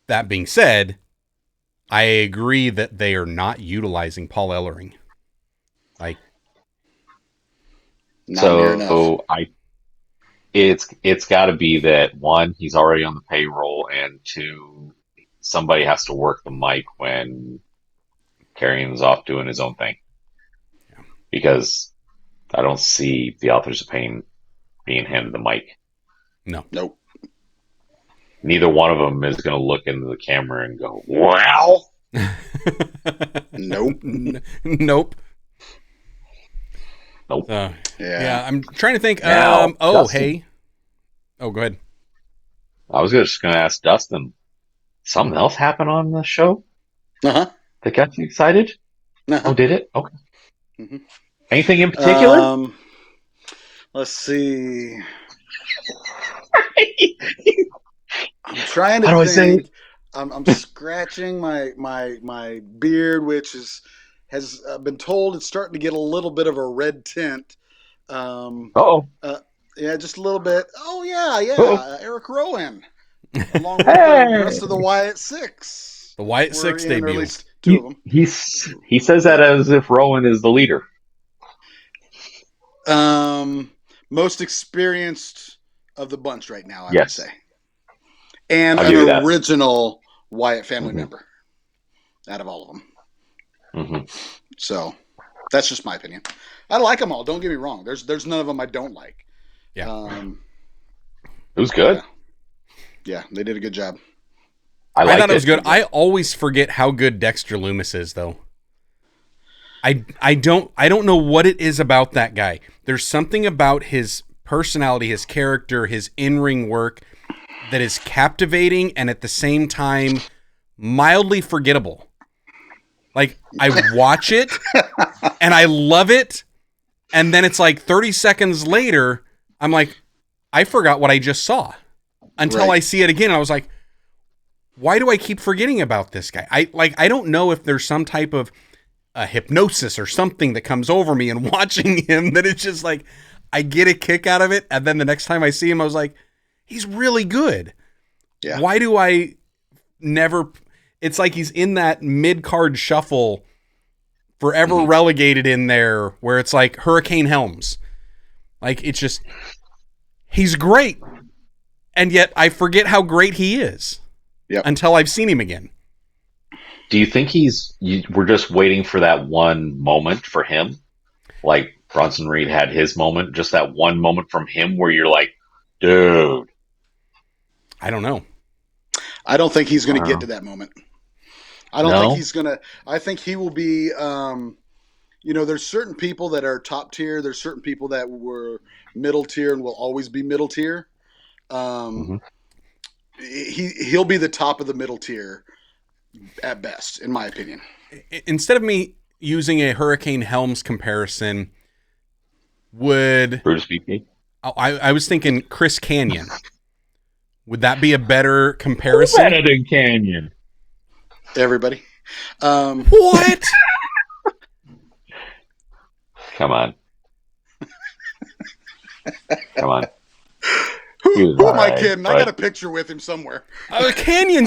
That being said, I agree that they are not utilizing Paul Ellering. Like, it's got to be that, one, he's already on the payroll, and two, somebody has to work the mic when Karrion's off doing his own thing. Yeah. Because I don't see the Authors of Pain being handed the mic. No. Nope. Neither one of them is going to look into the camera and go, "Wow." Nope. Nope. Nope. Yeah, I'm trying to think. Now, Dustin. Hey. Oh, go ahead. I was just going to ask Dustin, something else happened on the show that got you excited? Oh, did it? Okay. Mm-hmm. Anything in particular? Let's see. I'm trying to How do think. I say? I'm scratching my beard, which has been told it's starting to get a little bit of a red tint. Yeah, just a little bit. Oh yeah. Eric Rowan, along with the rest of the Wyatt Six. The Wyatt Six debut. At least two of them. He says that as if Rowan is the leader. Most experienced of the bunch right now, I would Yes. say. And I'll an original Wyatt family member out of all of them. Mm-hmm. So that's just my opinion. I like them all. Don't get me wrong. There's none of them I don't like. Yeah. It was good. Yeah, they did a good job. I thought it was good. I always forget how good Dexter Lumis is, though. I don't know what it is about that guy. There's something about his personality, his character, his in-ring work that is captivating and at the same time mildly forgettable. Like, I watch it and I love it, and then it's like 30 seconds later, I'm like, I forgot what I just saw. Until I see it again, I was like, why do I keep forgetting about this guy? I don't know if there's some type of hypnosis or something that comes over me and watching him that it's just like, I get a kick out of it. And then the next time I see him, I was like, he's really good. Yeah. Why do I never, it's like he's in that mid-card shuffle forever relegated in there where it's like Hurricane Helms. Like, it's just, he's great. And yet I forget how great he is until I've seen him again. Do you think we're just waiting for that one moment for him? Like Bronson Reed had his moment, just that one moment from him where you're like, dude. I don't know. I don't think he's going to get to that moment. I don't think he's going to. I think he will be. There's certain people that are top tier. There's certain people that were middle tier and will always be middle tier. He'll be the top of the middle tier at best, in my opinion. Instead of me using a Hurricane Helms comparison, would Brutus BP? I was thinking Chris Canyon. Would that be a better comparison? Better than Canyon. Everybody. What? Come on. Come on. Who am I kidding? I got a picture with him somewhere. Canyon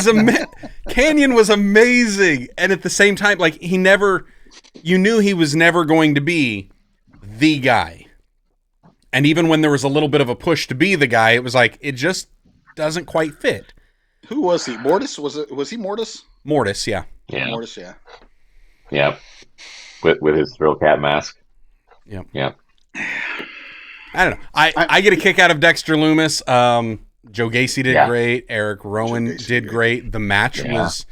was amazing. And at the same time, like, you knew he was never going to be the guy. And even when there was a little bit of a push to be the guy, it was like, it just doesn't quite fit. Who was he? Mortis? Was he Mortis? Mortis, yeah. Mortis, yeah. Yeah. With his thrill cat mask. Yep. Yeah. I don't know. I get a kick out of Dexter Lumis. Joe Gacy did great. Eric Rowan did great. The match was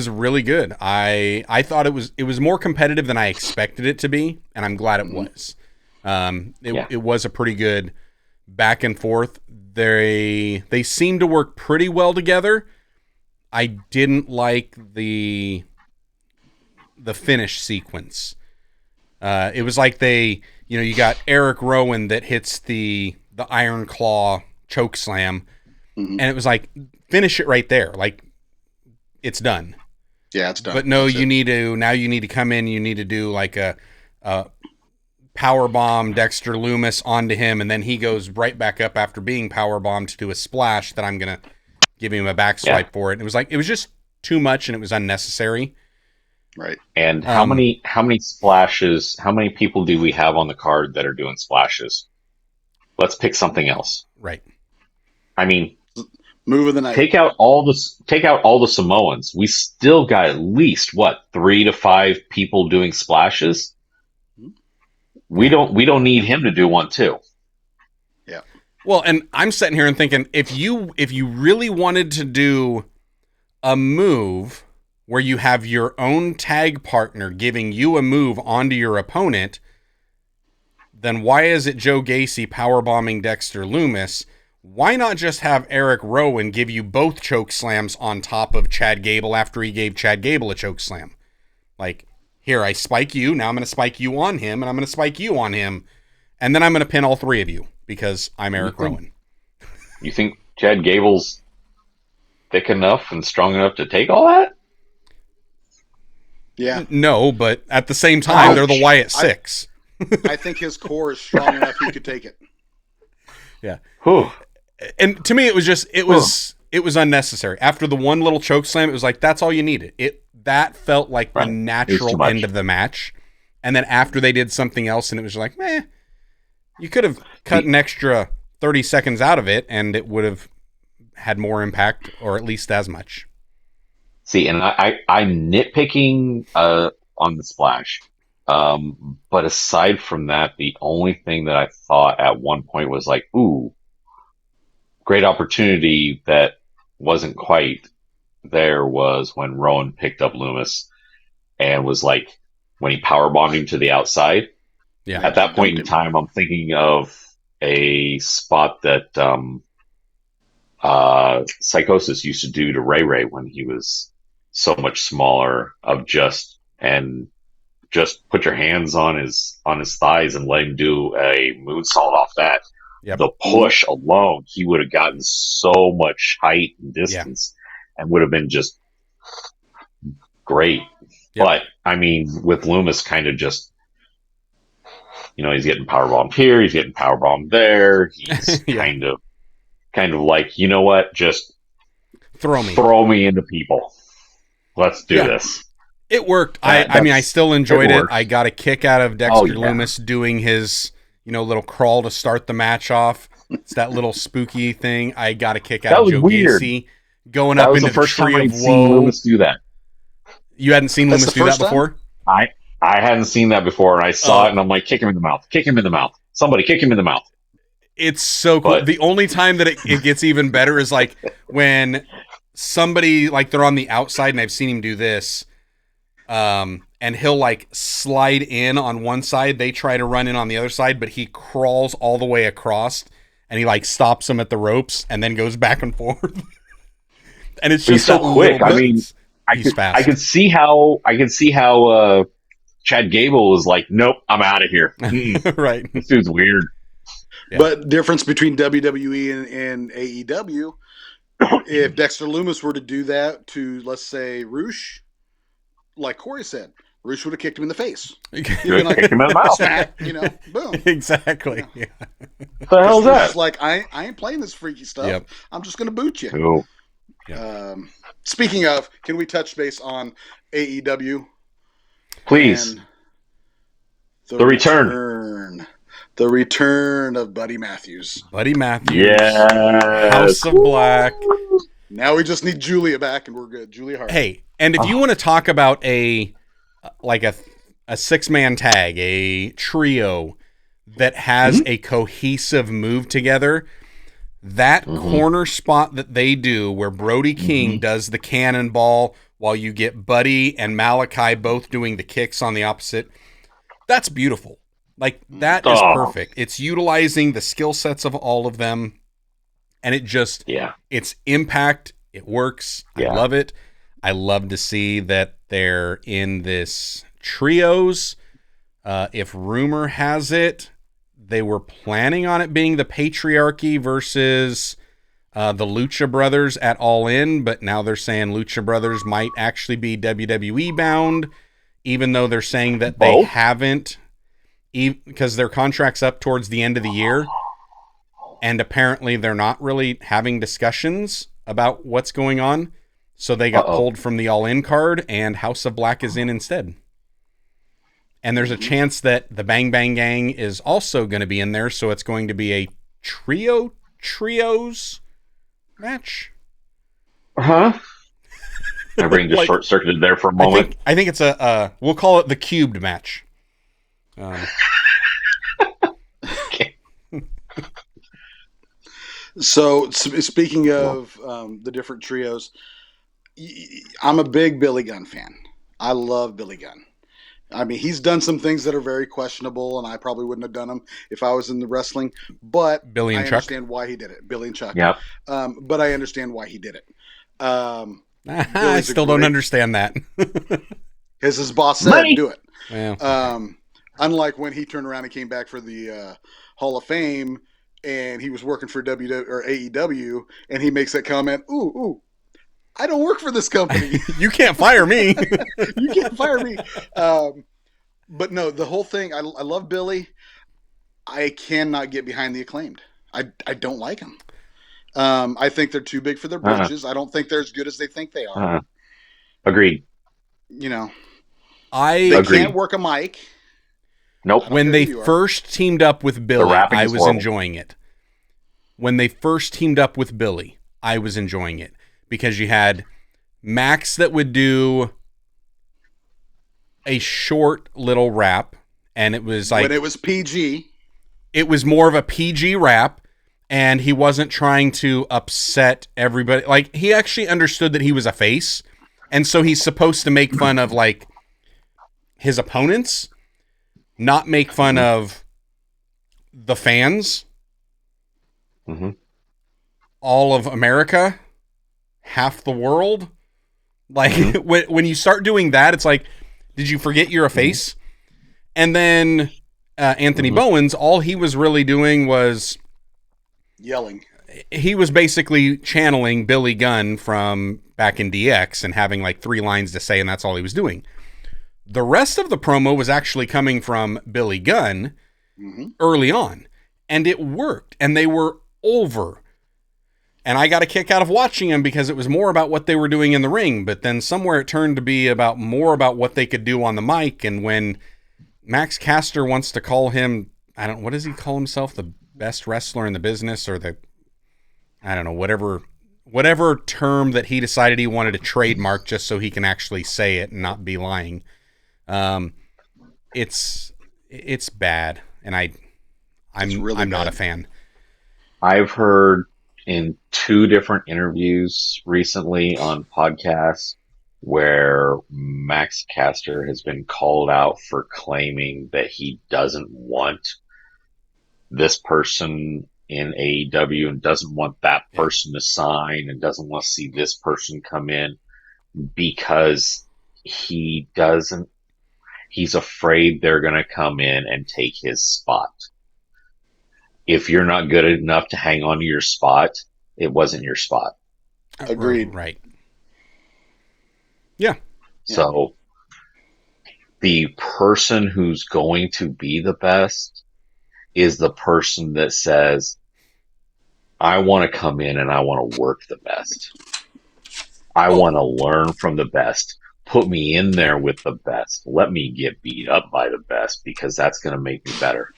really good. I thought it was more competitive than I expected it to be, and I'm glad it was. It was a pretty good back and forth. They seem to work pretty well together. I didn't like the finish sequence. It was like you got Eric Rowan that hits the Iron Claw choke slam, and it was like, finish it right there. Like, it's done. Yeah, it's done. But no, you need to come in, you need to do like a power bomb Dexter Lumis onto him, and then he goes right back up after being power bombed to do a splash that I'm going to give him a back swipe for it. And it was just too much, and it was unnecessary. Right. And how many splashes, how many people do we have on the card that are doing splashes? Let's pick something else. Right. I mean, move of the night. Take out all the Samoans. We still got at least 3 to 5 people doing splashes. We don't need him to do one too. Yeah. Well, and I'm sitting here and thinking, if you really wanted to do a move where you have your own tag partner giving you a move onto your opponent, then why is it Joe Gacy powerbombing Dexter Lumis? Why not just have Eric Rowan give you both choke slams on top of Chad Gable after he gave Chad Gable a choke slam? Like, here, I spike you, now I'm going to spike you on him, and I'm going to spike you on him, and then I'm going to pin all 3 of you because I'm Eric Rowan. You think Chad Gable's thick enough and strong enough to take all that? Yeah. No, but at the same time, they're the Wyatt Six. I think his core is strong enough he could take it. Yeah. Whew. And to me, it was unnecessary. After the one little choke slam, it was like, that's all you needed. That felt like the natural end of the match. And then after they did something else, and it was like, you could have cut an extra 30 seconds out of it, and it would have had more impact, or at least as much. See, and I'm nitpicking on the splash. But aside from that, the only thing that I thought at one point was like, ooh, great opportunity that wasn't quite there was when Rowan picked up Lumis and was like, when he powerbombed him to the outside. Yeah. At that point in time, I'm thinking of a spot that Psychosis used to do to Ray Ray when he was so much smaller, of just put your hands on his thighs and let him do a moonsault off that. Yep. The push alone, he would have gotten so much height and distance. and would have been just great. Yep. But I mean, with Loomis kind of just, he's getting powerbombed here, he's getting powerbombed there. He's Yeah. kind of like, you know what? Just throw me into people. Let's do this. It worked. I mean, I still enjoyed it. I got a kick out of Dexter Loomis doing his, little crawl to start the match off. It's that little spooky thing. I got a kick out of Joe Gacy going up into the tree of woe. Loomis do that. You hadn't seen Loomis do that before? I hadn't seen that before, and I saw it, and I'm like, kick him in the mouth. Kick him in the mouth. Somebody kick him in the mouth. It's so cool. The only time that it gets even better is like when somebody, like they're on the outside, and I've seen him do this, and he'll like slide in on one side. They try to run in on the other side, but he crawls all the way across, and he like stops them at the ropes, and then goes back and forth. And it's just so quick. I mean, he's fast. I could see how Chad Gable was like, nope, I'm out of here. Right. This dude's weird. Yeah. But difference between WWE and AEW, if Dexter Loomis were to do that to, let's say, Roosh, like Corey said, Roosh would have kicked him in the face. Kicked him in the mouth. Smack, boom. Exactly. Yeah. What the hell's that? It's like, I ain't playing this freaky stuff. Yep. I'm just going to boot you. Cool. Yep. Speaking of, can we touch base on AEW? Please. The return. The return of Buddy Matthews. Buddy Matthews. Yeah. House of Black. Now we just need Julia back and we're good. Julia Hart. Hey, and if you want to talk about a 6-man tag, a trio that has a cohesive move together, that corner spot that they do where Brody King does the cannonball while you get Buddy and Malachi both doing the kicks on the opposite, that's beautiful. Like, that is perfect. It's utilizing the skill sets of all of them, and it just, it's impact. It works. I love it. I love to see that they're in this trios. If rumor has it, they were planning on it being the Patriarchy versus the Lucha Brothers at All In, but now they're saying Lucha Brothers might actually be WWE bound, even though they're saying that they haven't, because their contract's up towards the end of the year, and apparently they're not really having discussions about what's going on, so they got pulled from the All In card, and House of Black is in instead. And there's a chance that the Bang Bang Gang is also going to be in there, so it's going to be a trios match. My brain just short-circuited there for a moment. I think it's we'll call it the cubed match. Okay. So, speaking of the different trios, I'm a big Billy Gunn fan. I love Billy Gunn. I mean, he's done some things that are very questionable, and I probably wouldn't have done them if I was in the wrestling. But Billy and I Chuck. understand why he did it. Billy and Chuck. Yep. But I understand why he did it. I still don't understand that. Because his boss said do it. Yeah. Unlike when he turned around and came back for the Hall of Fame, and he was working for WWE or AEW, and he makes that comment, ooh, I don't work for this company. You can't fire me. You can't fire me. But no, the whole thing, I love Billy. I cannot get behind the Acclaimed. I don't like them. I think they're too big for their britches. I don't think they're as good as they think they are. Agreed. They Agreed. can't work a mic. Nope. When they first teamed up with Billy, I was enjoying it. When they first teamed up with Billy, I was enjoying it. Because you had Max that would do a short little rap, and it was like... When it was PG. It was more of a PG rap, and he wasn't trying to upset everybody. Like, he actually understood that he was a face, and so he's supposed to make fun of, like, his opponents, not make fun of the fans, all of America, half the world. Like, when you start doing that, it's like, did you forget you're a face? And then Anthony Bowens, all he was really doing was yelling. he was basically channeling Billy Gunn from back in DX and having like 3 lines to say, and that's all he was doing. The rest of the promo was actually coming from Billy Gunn early on, and it worked, and they were over. And I got a kick out of watching them because it was more about what they were doing in the ring, but then somewhere it turned to be more about what they could do on the mic. And when Max Caster wants to call him, what does he call himself? The best wrestler in the business, or whatever term that he decided he wanted to trademark just so he can actually say it and not be lying. It's bad, and I'm not a fan. I've heard in 2 different interviews recently on podcasts where Max Caster has been called out for claiming that he doesn't want this person in AEW and doesn't want that person to sign and doesn't want to see this person come in because he's afraid they're going to come in and take his spot. If you're not good enough to hang on to your spot, it wasn't your spot. Agreed. Right. Yeah. So the person who's going to be the best is the person that says, I want to come in and I want to work the best. I want to learn from the best. Put me in there with the best. Let me get beat up by the best because that's going to make me better.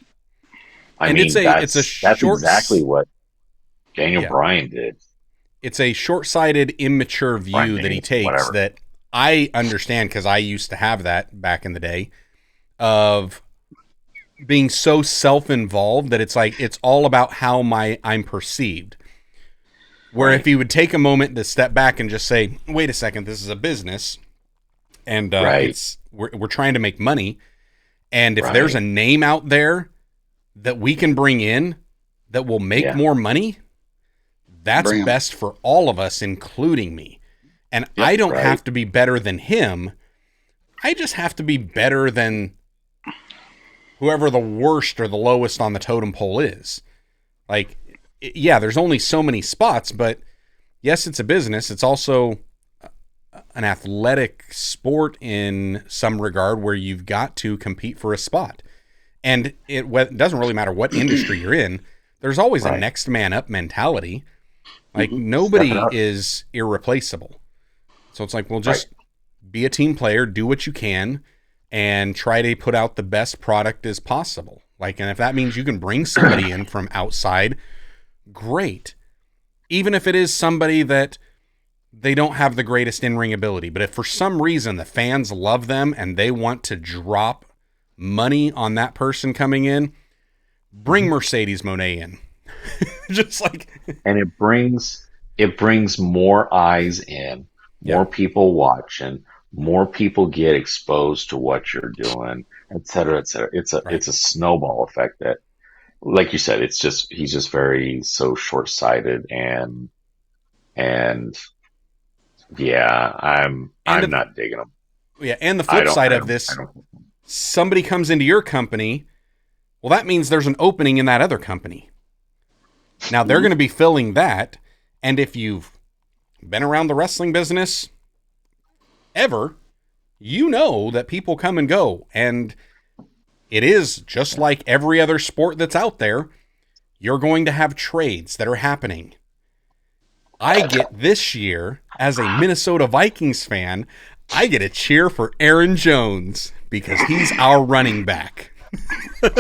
That's exactly what Daniel Bryan did. It's a short-sighted, immature view that he takes that I understand because I used to have that back in the day of being so self-involved that it's like it's all about how I'm perceived. Where if he would take a moment to step back and just say, wait a second, this is a business and we're trying to make money, and if there's a name out there that we can bring in that will make more money, that's best for all of us, including me. And I don't have to be better than him. I just have to be better than whoever the worst or the lowest on the totem pole is. Like, there's only so many spots, but yes, it's a business. It's also an athletic sport in some regard where you've got to compete for a spot. And it doesn't really matter what industry you're in. There's always a next man up mentality. Like nobody is irreplaceable. So it's like, well, just be a team player, do what you can, and try to put out the best product as possible. Like, and if that means you can bring somebody in from outside, great. Even if it is somebody that they don't have the greatest in-ring ability. But if for some reason the fans love them and they want to drop money on that person coming in, bring Mercedes Moné in. Just like, and it brings more eyes in, more people watching, more people get exposed to what you're doing, et cetera, et cetera. It's a snowball effect that, like you said, he's just very so short-sighted and I'm not digging him. Yeah, and the flip side of this, somebody comes into your company, well, that means there's an opening in that other company. Now, they're going to be filling that, and if you've been around the wrestling business ever, you know that people come and go, and it is just like every other sport that's out there. You're going to have trades that are happening. I get this year, as a Minnesota Vikings fan, I get a cheer for Aaron Jones because he's our running back.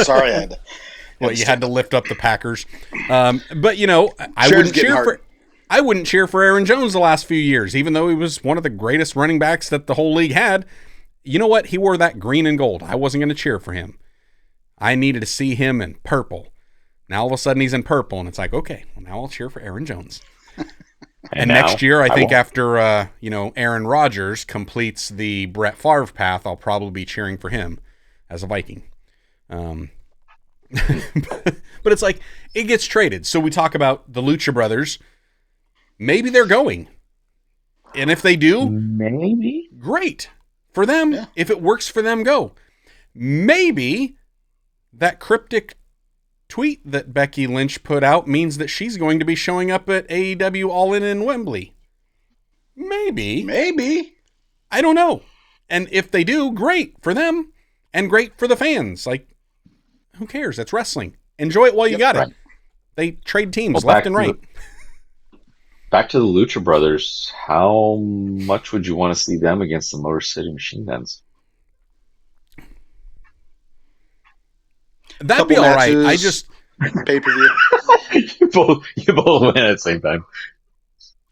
Sorry, I had to. Well, you had to lift up the Packers. But, you know, I wouldn't cheer for Aaron Jones the last few years, even though he was one of the greatest running backs that the whole league had. You know what? He wore that green and gold. I wasn't going to cheer for him. I needed to see him in purple. Now, all of a sudden, he's in purple, and it's like, okay, well, now I'll cheer for Aaron Jones. And next year, I think after, Aaron Rodgers completes the Brett Favre path, I'll probably be cheering for him as a Viking. But it's like, it gets traded. So we talk about the Lucha Brothers. Maybe they're going. And if they do, maybe great for them. Yeah. If it works for them, go. Maybe that cryptic tweet that Becky Lynch put out means that she's going to be showing up at AEW All In Wembley. Maybe. I don't know. And if they do, great for them and great for the fans. Like, who cares? It's wrestling. Enjoy it while you got it. They trade teams left and right. Back to the Lucha Brothers. How much would you want to see them against the Motor City Machine Guns? That'd be all right. I just pay-per-view. you both win at the same time.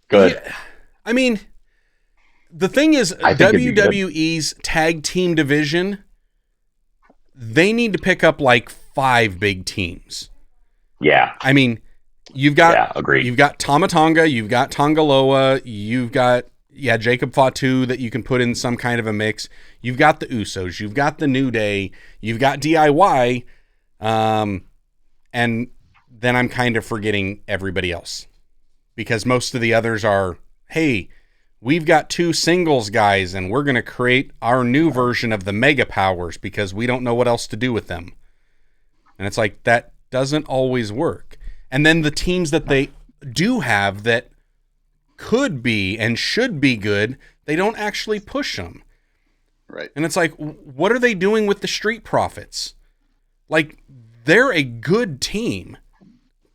Good. Yeah, I mean, the thing is, WWE's tag team division, they need to pick up like 5 big teams. Yeah. I mean, you've got agreed. You've got Tama Tonga, you've got Tongaloa, you've got Jacob Fatu that you can put in some kind of a mix. You've got the Usos, you've got the New Day, you've got DIY. And then I'm kind of forgetting everybody else because most of the others are, hey, we've got 2 singles guys and we're going to create our new version of the Mega Powers because we don't know what else to do with them. And it's like, that doesn't always work. And then the teams that they do have that could be and should be good, they don't actually push them. Right. And it's like, what are they doing with the Street Profits? Like, they're a good team,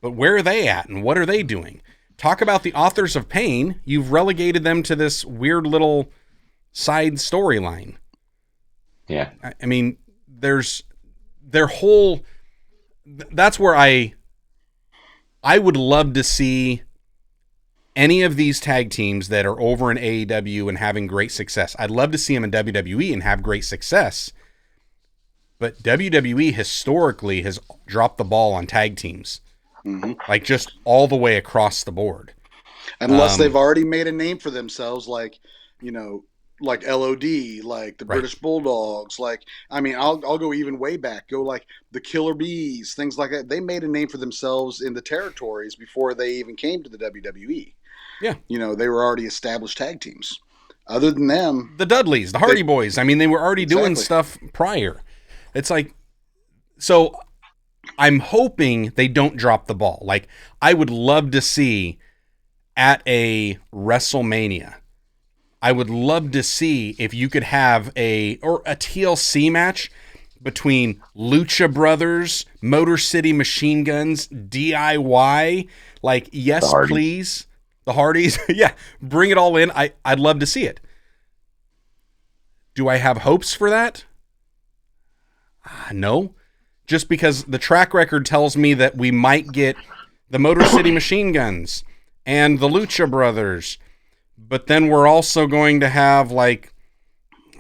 but where are they at and what are they doing? Talk about the Authors of Pain. You've relegated them to this weird little side storyline. Yeah. I mean, there's their whole... That's where I would love to see any of these tag teams that are over in AEW and having great success. I'd love to see them in WWE and have great success. But WWE historically has dropped the ball on tag teams. Mm-hmm. Like just all the way across the board. Unless they've already made a name for themselves, like, you know, like LOD, like the British Bulldogs, like, I mean, I'll go even way back, go like the Killer Bees, things like that. They made a name for themselves in the territories before they even came to the WWE. Yeah. You know, they were already established tag teams. Other than them, the Dudleys, the Hardy Boys, I mean, they were already doing stuff prior. It's like, so I'm hoping they don't drop the ball. Like, I would love to see at a WrestleMania, I would love to see if you could have a TLC match between Lucha Brothers, Motor City Machine Guns, DIY. Like, yes, please. The Hardys. Yeah, bring it all in. I'd love to see it. Do I have hopes for that? No. Just because the track record tells me that we might get the Motor City Machine Guns and the Lucha Brothers. But then we're also going to have, like,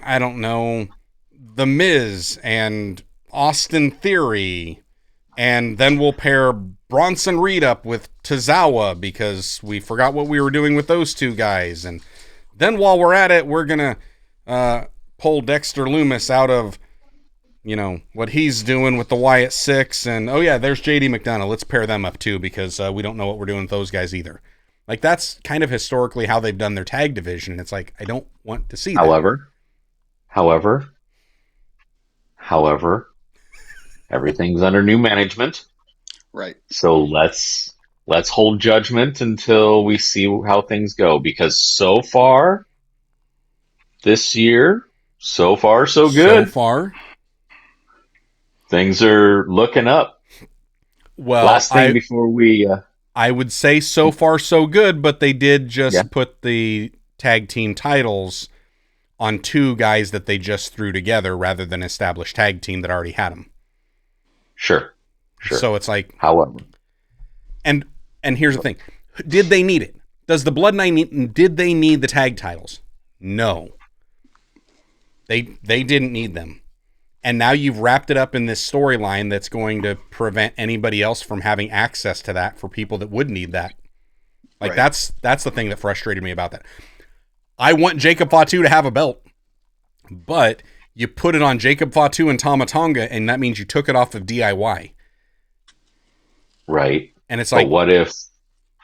I don't know, The Miz and Austin Theory. And then we'll pair Bronson Reed up with Tozawa because we forgot what we were doing with those 2 guys. And then while we're at it, we're going to pull Dexter Lumis out of, you know, what he's doing with the Wyatt Six. And, oh, yeah, there's JD McDonough. Let's pair them up, too, because we don't know what we're doing with those guys either. Like, that's kind of historically how they've done their tag division. And it's like, I don't want to see that. However, everything's under new management. Right. So let's hold judgment until we see how things go. Because so far, this year, so far, so good. So far. Things are looking up. Well, last thing before we... I would say so far so good, but they did just put the tag team titles on 2 guys that they just threw together rather than established tag team that already had them. Sure. So it's like, however, and here's the thing: did they need it? Does the Bloodline did they need the tag titles? No, they didn't need them. And now you've wrapped it up in this storyline that's going to prevent anybody else from having access to that for people that would need that. Like, that's the thing that frustrated me about that. I want Jacob Fatu to have a belt, but you put it on Jacob Fatu and Tama Tonga, and that means you took it off of DIY. Right. And it's like, but what if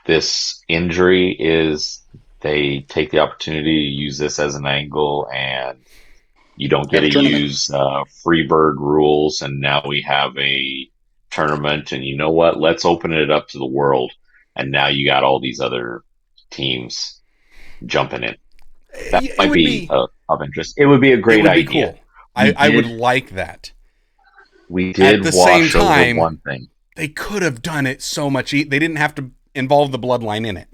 this injury is they take the opportunity to use this as an angle and you don't get to use Freebird rules, and now we have a tournament, and you know what? Let's open it up to the world. And now you got all these other teams jumping in. That might be of interest. It would be a great idea. Cool. I would like that. We did wash over one thing. They could have done it so much. They didn't have to involve the bloodline in it.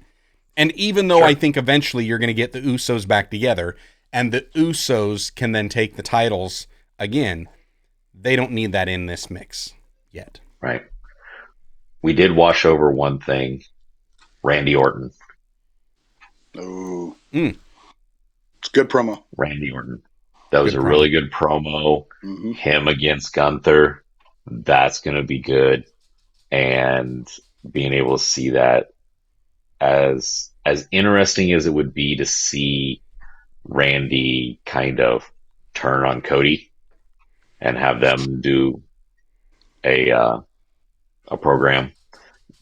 And even though I think eventually you're going to get the Usos back together, and the Usos can then take the titles again, they don't need that in this mix yet. Right. We did wash over one thing. Randy Orton. Oh. It's a good promo. Randy Orton. That was a really good promo. Mm-hmm. Him against Gunther. That's going to be good. And being able to see that, as interesting as it would be to see Randy kind of turn on Cody and have them do a program.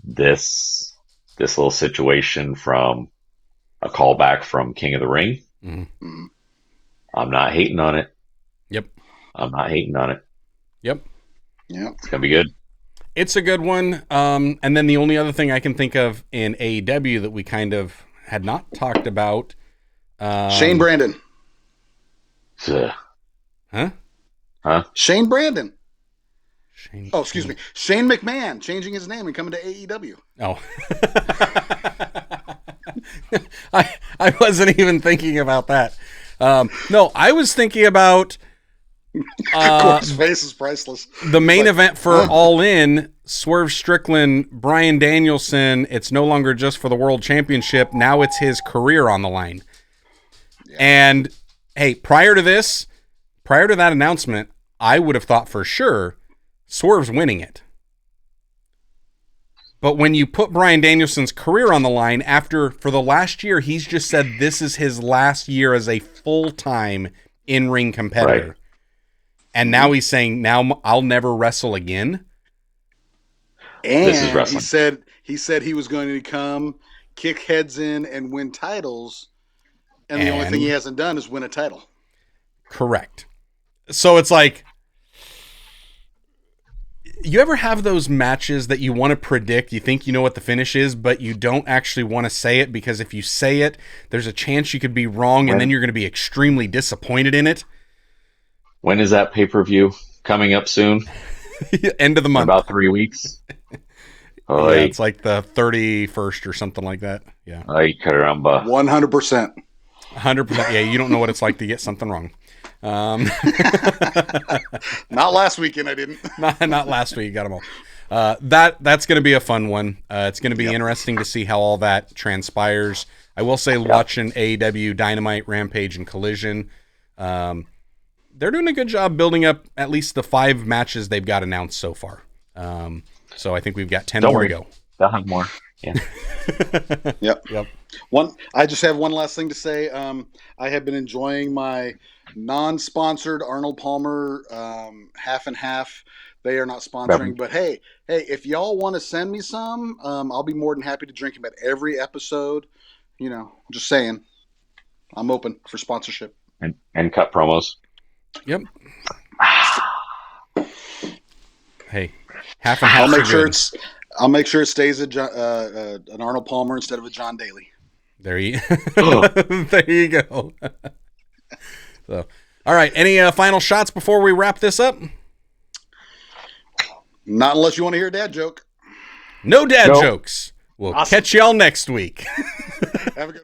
This little situation from a callback from King of the Ring. Mm-hmm. I'm not hating on it. Yep. I'm not hating on it. Yep. Yeah. It's gonna be good. It's a good one. And then the only other thing I can think of in AEW that we kind of had not talked about. Shane Brandon. Huh? Shane Brandon. Excuse me. Shane McMahon changing his name and coming to AEW. Oh. I wasn't even thinking about that. No, I was thinking about Corey's face is priceless. The main event for All In, Swerve Strickland, Bryan Danielson. It's no longer just for the World Championship. Now it's his career on the line. Yeah. And hey, prior to that announcement, I would have thought for sure Swerve's winning it. But when you put Bryan Danielson's career on the line, for the last year, he's just said this is his last year as a full-time in-ring competitor. Right. And now he's saying, now I'll never wrestle again. And this is wrestling. He said he was going to come, kick heads in, and win titles. And the only thing he hasn't done is win a title. Correct. So it's like, you ever have those matches that you want to predict, you think you know what the finish is, but you don't actually want to say it because if you say it, there's a chance you could be wrong and then you're going to be extremely disappointed in it? When is that pay-per-view coming up soon? End of the month. About 3 weeks. Yeah, it's like the 31st or something like that. Yeah. Ay, caramba. 100%. 100%. Yeah, you don't know what it's like to get something wrong. Not last weekend, I didn't. not last week. Got them all. That's going to be a fun one. It's going to be interesting to see how all that transpires. I will say, watching AEW Dynamite, Rampage, and Collision, they're doing a good job building up at least the 5 matches they've got announced so far. So I think we've got 10 more to go. They'll have more. Yeah. Yep. I just have one last thing to say. I have been enjoying my non-sponsored Arnold Palmer half and half. They are not sponsoring, but hey, if y'all want to send me some, I'll be more than happy to drink them at every episode. You know, just saying, I'm open for sponsorship and cut promos. Yep. Hey, half and half. I'll make sure it stays an Arnold Palmer instead of a John Daly. There you go. So, all right. Any final shots before we wrap this up? Not unless you want to hear a dad joke. No dad jokes. We'll catch y'all next week. Have a good one.